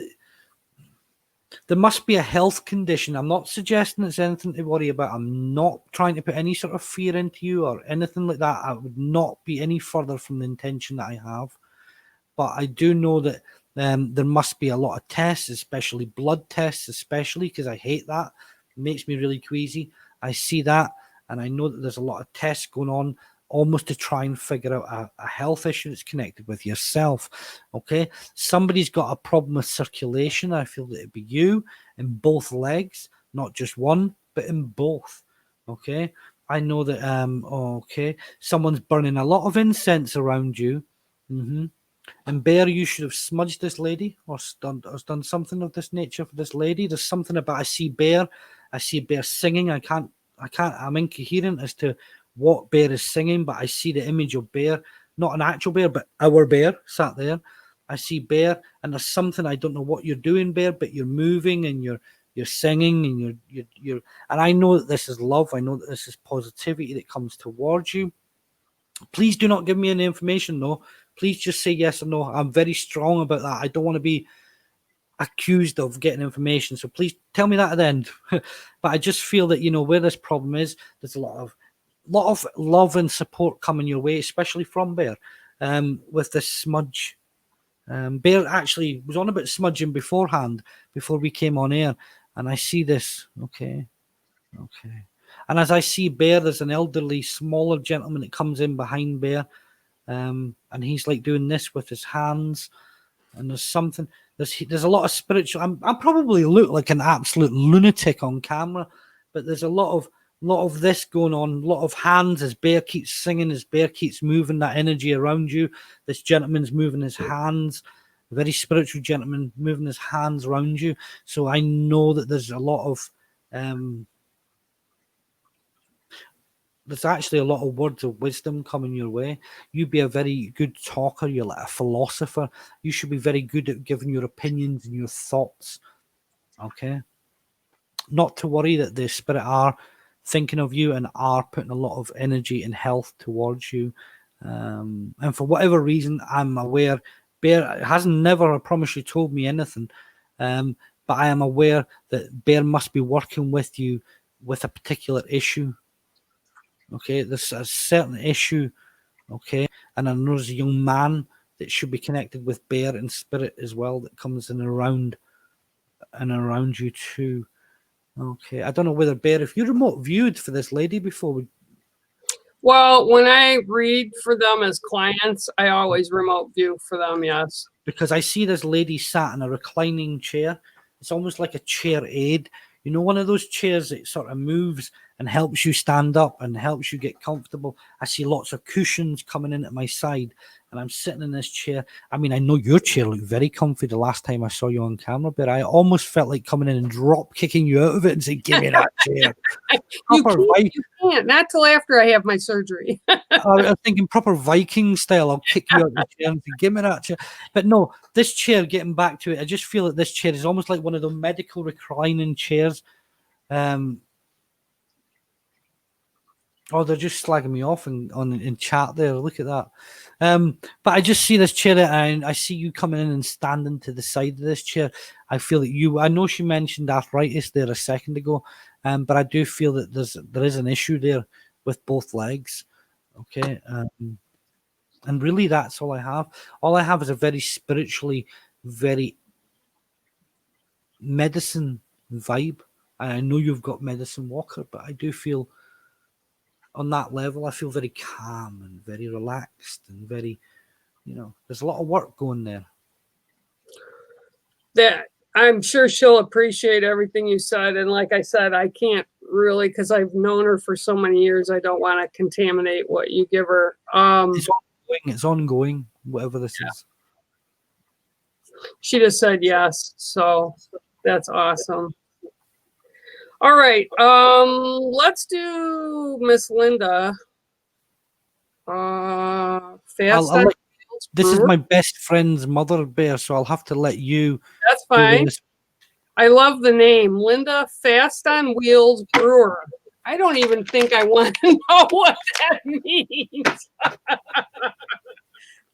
there must be a health condition. I'm not suggesting it's anything to worry about. I'm not trying to put any sort of fear into you or anything like that. I would not be any further from the intention that I have. But I do know that there must be a lot of tests, especially blood tests, especially because I hate that. It makes me really queasy. I see that, and I know that there's a lot of tests going on almost to try and figure out a health issue that's connected with yourself. Okay, somebody's got a problem with circulation. I feel that it'd be you in both legs, not just one, but in both. Okay, I know that. Okay, someone's burning a lot of incense around you. And Bear, you should have smudged this lady or done something of this nature for this lady. There's something about I see Bear singing. I'm incoherent as to what Bear is singing, but I see the image of Bear, not an actual bear, but our bear sat there. I see Bear, and there's something, I don't know what you're doing, Bear, but you're moving and you're singing and you're and I know that this is love. I know that this is positivity that comes towards you. Please do not give me any information, though. Please just say yes or no. I'm very strong about that. I don't want to be accused of getting information. So please tell me that at the end. But I just feel that, you know, where this problem is, there's a lot of love and support coming your way, especially from Bear, with this smudge. Bear actually was on about smudging beforehand, before we came on air. And I see this. Okay. And as I see Bear, there's an elderly, smaller gentleman that comes in behind Bear. And he's like doing this with his hands, and there's something. There's a lot of spiritual. I probably look like an absolute lunatic on camera, but there's a lot of this going on. A lot of hands as Bear keeps singing, as Bear keeps moving that energy around you. This gentleman's moving his hands, a very spiritual gentleman moving his hands around you. So I know that there's a lot of there's actually a lot of words of wisdom coming your way. You'd be a very good talker. You're like a philosopher. You should be very good at giving your opinions and your thoughts. Okay? Not to worry that the spirit are thinking of you and are putting a lot of energy and health towards you. And for whatever reason, I'm aware, Bear hasn't never, I promise you, told me anything. But I am aware that Bear must be working with you with a particular issue. Okay, there's a certain issue, okay, and I know there's a young man that should be connected with Bear and spirit as well that comes in around you too. Okay, I don't know whether Bear, if you remote viewed for this lady before. Well, when I read for them as clients, I always remote view for them, yes. Because I see this lady sat in a reclining chair. It's almost like a chair aid. You know, one of those chairs that sort of moves and helps you stand up and helps you get comfortable. I see lots of cushions coming in at my side, and I'm sitting in this chair. I mean, I know your chair looked very comfy the last time I saw you on camera, but I almost felt like coming in and drop kicking you out of it and saying, "Give me that chair." You can't, not till after I have my surgery. I was thinking proper Viking style. I'll kick you out the chair and say, "Give me that chair." But no, this chair, getting back to it, I just feel that this chair is almost like one of the medical reclining chairs. Oh, they're just slagging me off in chat there. Look at that. But I just see this chair and I see you coming in and standing to the side of this chair. I feel that I know she mentioned arthritis there a second ago, but I do feel that there is an issue there with both legs. Okay. And really that's all I have. All I have is a very spiritually, very medicine vibe. And I know you've got medicine walker, but I do feel on that level, I feel very calm and very relaxed and very, there's a lot of work going there. That I'm sure she'll appreciate everything you said. And like I said, I can't really, because I've known her for so many years, I don't want to contaminate what you give her. It's ongoing, whatever this is. She just said yes. So that's awesome. All right. Let's do Miss Linda. This is my best friend's mother, Bear, so I'll have to let you. That's fine. I love the name, Linda Fast on Wheels Brewer. I don't even think I want to know what that means.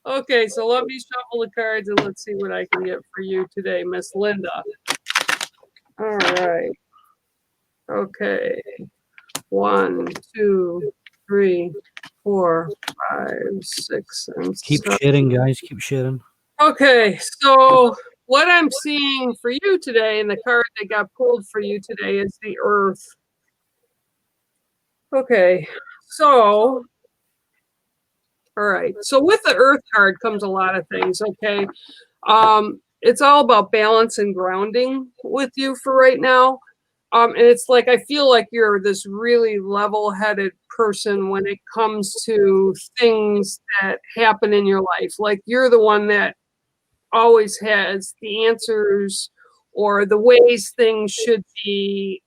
Okay, so let me shuffle the cards and let's see what I can get for you today, Miss Linda. All right. Okay. 1, 2, 3, 4, 5, 6, and 7. Keep sharing, guys. Keep sharing. Okay, so what I'm seeing for you today, and the card that got pulled for you today, is the Earth. Okay, so, all right. So with the Earth card comes a lot of things, okay? It's all about balance and grounding with you for right now. And it's like, I feel like you're this really level-headed person when it comes to things that happen in your life. Like, you're the one that always has the answers or the ways things should be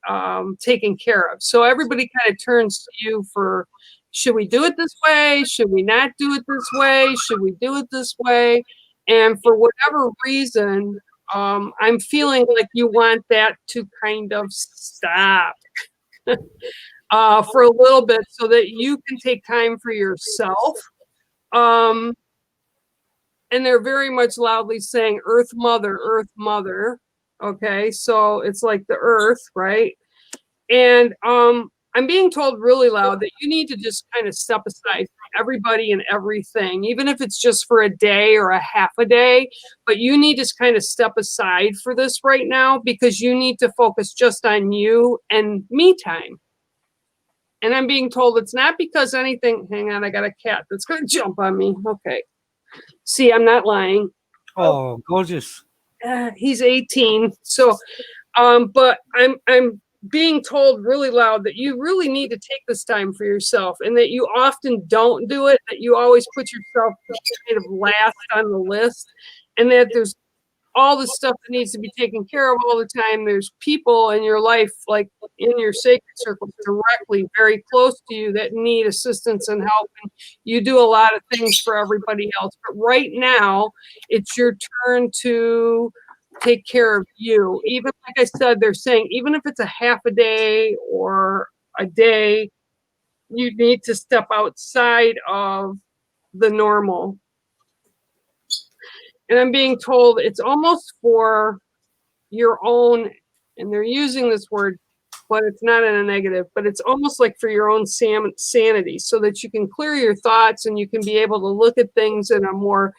taken care of. So everybody kind of turns to you for, should we do it this way? Should we not do it this way? Should we do it this way? And for whatever reason, I'm feeling like you want that to kind of stop for a little bit so that you can take time for yourself. And they're very much loudly saying, Earth Mother, Earth Mother. Okay, so it's like the Earth, right? And I'm being told really loud that you need to just kind of step aside from everybody and everything, even if it's just for a day or a half a day. But you need to kind of step aside for this right now because you need to focus just on you and me time. And I'm being told it's not because anything. Hang on, I got a cat that's going to jump on me. Okay. See, I'm not lying. Oh, gorgeous. He's 18. So, but I'm being told really loud that you really need to take this time for yourself and that you often don't do it, that you always put yourself kind of last on the list, and that there's all the stuff that needs to be taken care of all the time. There's people in your life, like in your sacred circle, directly very close to you that need assistance and help. And you do a lot of things for everybody else. But right now, it's your turn to take care of you. Even like I said, they're saying, even if it's a half a day or a day, you need to step outside of the normal. And I'm being told it's almost for your own, and they're using this word, but it's not in a negative, but it's almost like for your own sanity, so that you can clear your thoughts and you can be able to look at things in a more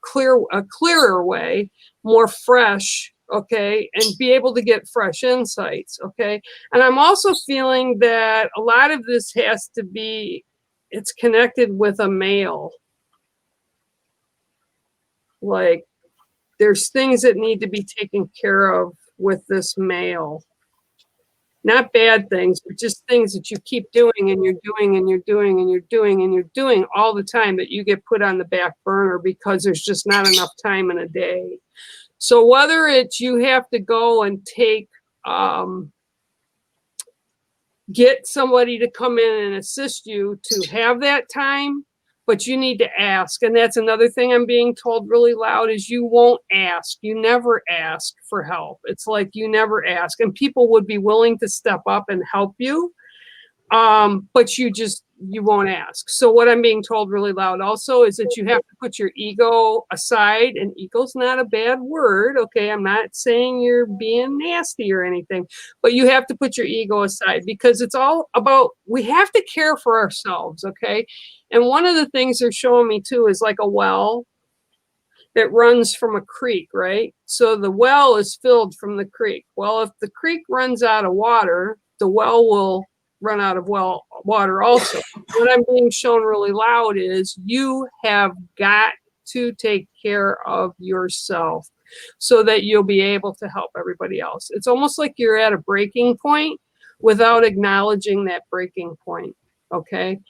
clearer way, more fresh, okay, and be able to get fresh insights, okay. And I'm also feeling that a lot of this has to be, it's connected with a male. Like, there's things that need to be taken care of with this male. not bad things, but just things that you keep doing and you're doing and you're doing and you're doing and you're doing all the time that you get put on the back burner because there's just not enough time in a day. So whether it's you have to go and take, get somebody to come in and assist you to have that time, but you need to ask. And that's another thing I'm being told really loud is you won't ask. You never ask for help. It's like you never ask. And people would be willing to step up and help you. But you won't ask. So what I'm being told really loud also is that you have to put your ego aside, and ego's not a bad word. Okay. I'm not saying you're being nasty or anything, but you have to put your ego aside because it's all about, we have to care for ourselves. Okay. And one of the things they're showing me too is like a well that runs from a creek, right? So the well is filled from the creek. Well, if the creek runs out of water, the well will run out of water also. What I'm being shown really loud is you have got to take care of yourself so that you'll be able to help everybody else. It's almost like you're at a breaking point without acknowledging that breaking point. Okay.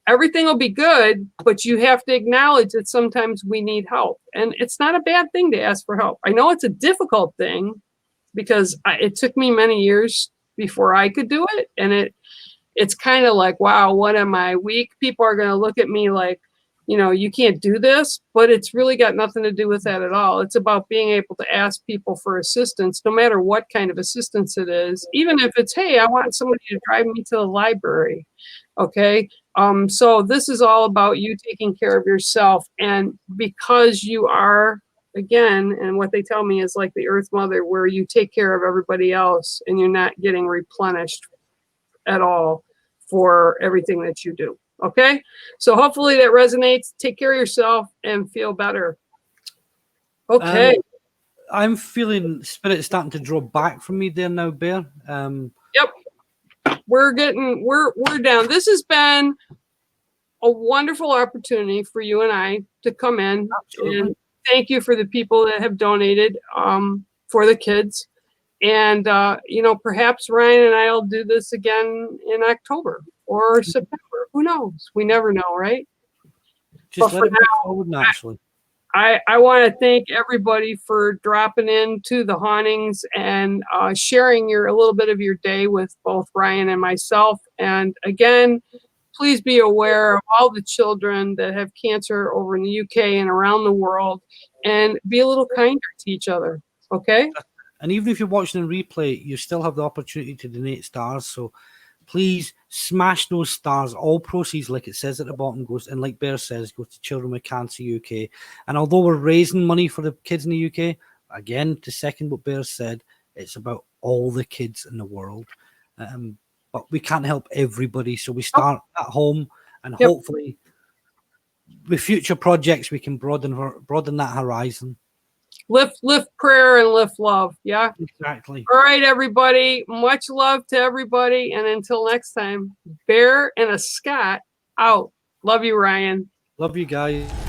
Everything will be good, but you have to acknowledge that sometimes we need help. And it's not a bad thing to ask for help. I know it's a difficult thing because it took me many years before I could do it. And it's kind of like, wow, what am I, weak? People are going to look at me like, you know, you can't do this, but it's really got nothing to do with that at all. It's about being able to ask people for assistance, no matter what kind of assistance it is, even if it's, hey, I want somebody to drive me to the library. Okay. So this is all about you taking care of yourself. And because you are, again, and what they tell me is like the Earth Mother, where you take care of everybody else and you're not getting replenished at all for everything that you do. Okay. So hopefully that resonates. Take care of yourself and feel better. Okay. I'm feeling spirit starting to draw back from me there now, Bear. Yep. We're down. This has been a wonderful opportunity for you and I to come in. Absolutely. And thank you for the people that have donated for the kids. And, you know, perhaps Ryan and I will do this again in October or September. Who knows? We never know, right? Just let it go forward naturally. I want to thank everybody for dropping into the hauntings and sharing a little bit of your day with both Ryan and myself. And again, please be aware of all the children that have cancer over in the UK and around the world, and be a little kinder to each other. Okay. And even if you're watching in replay, you still have the opportunity to donate stars. So please smash those stars. All proceeds, like it says at the bottom, goes, and like Bear says, go to Children with Cancer UK. And although we're raising money for the kids in the UK, again, to second what Bear said, it's about all the kids in the world. But we can't help everybody. So we start at home, and hopefully with future projects, we can broaden that horizon. Lift prayer and lift love. Yeah, exactly. All right, everybody. Much love to everybody. And until next time, Bear and a Scott out. Love you, Ryan. Love you guys.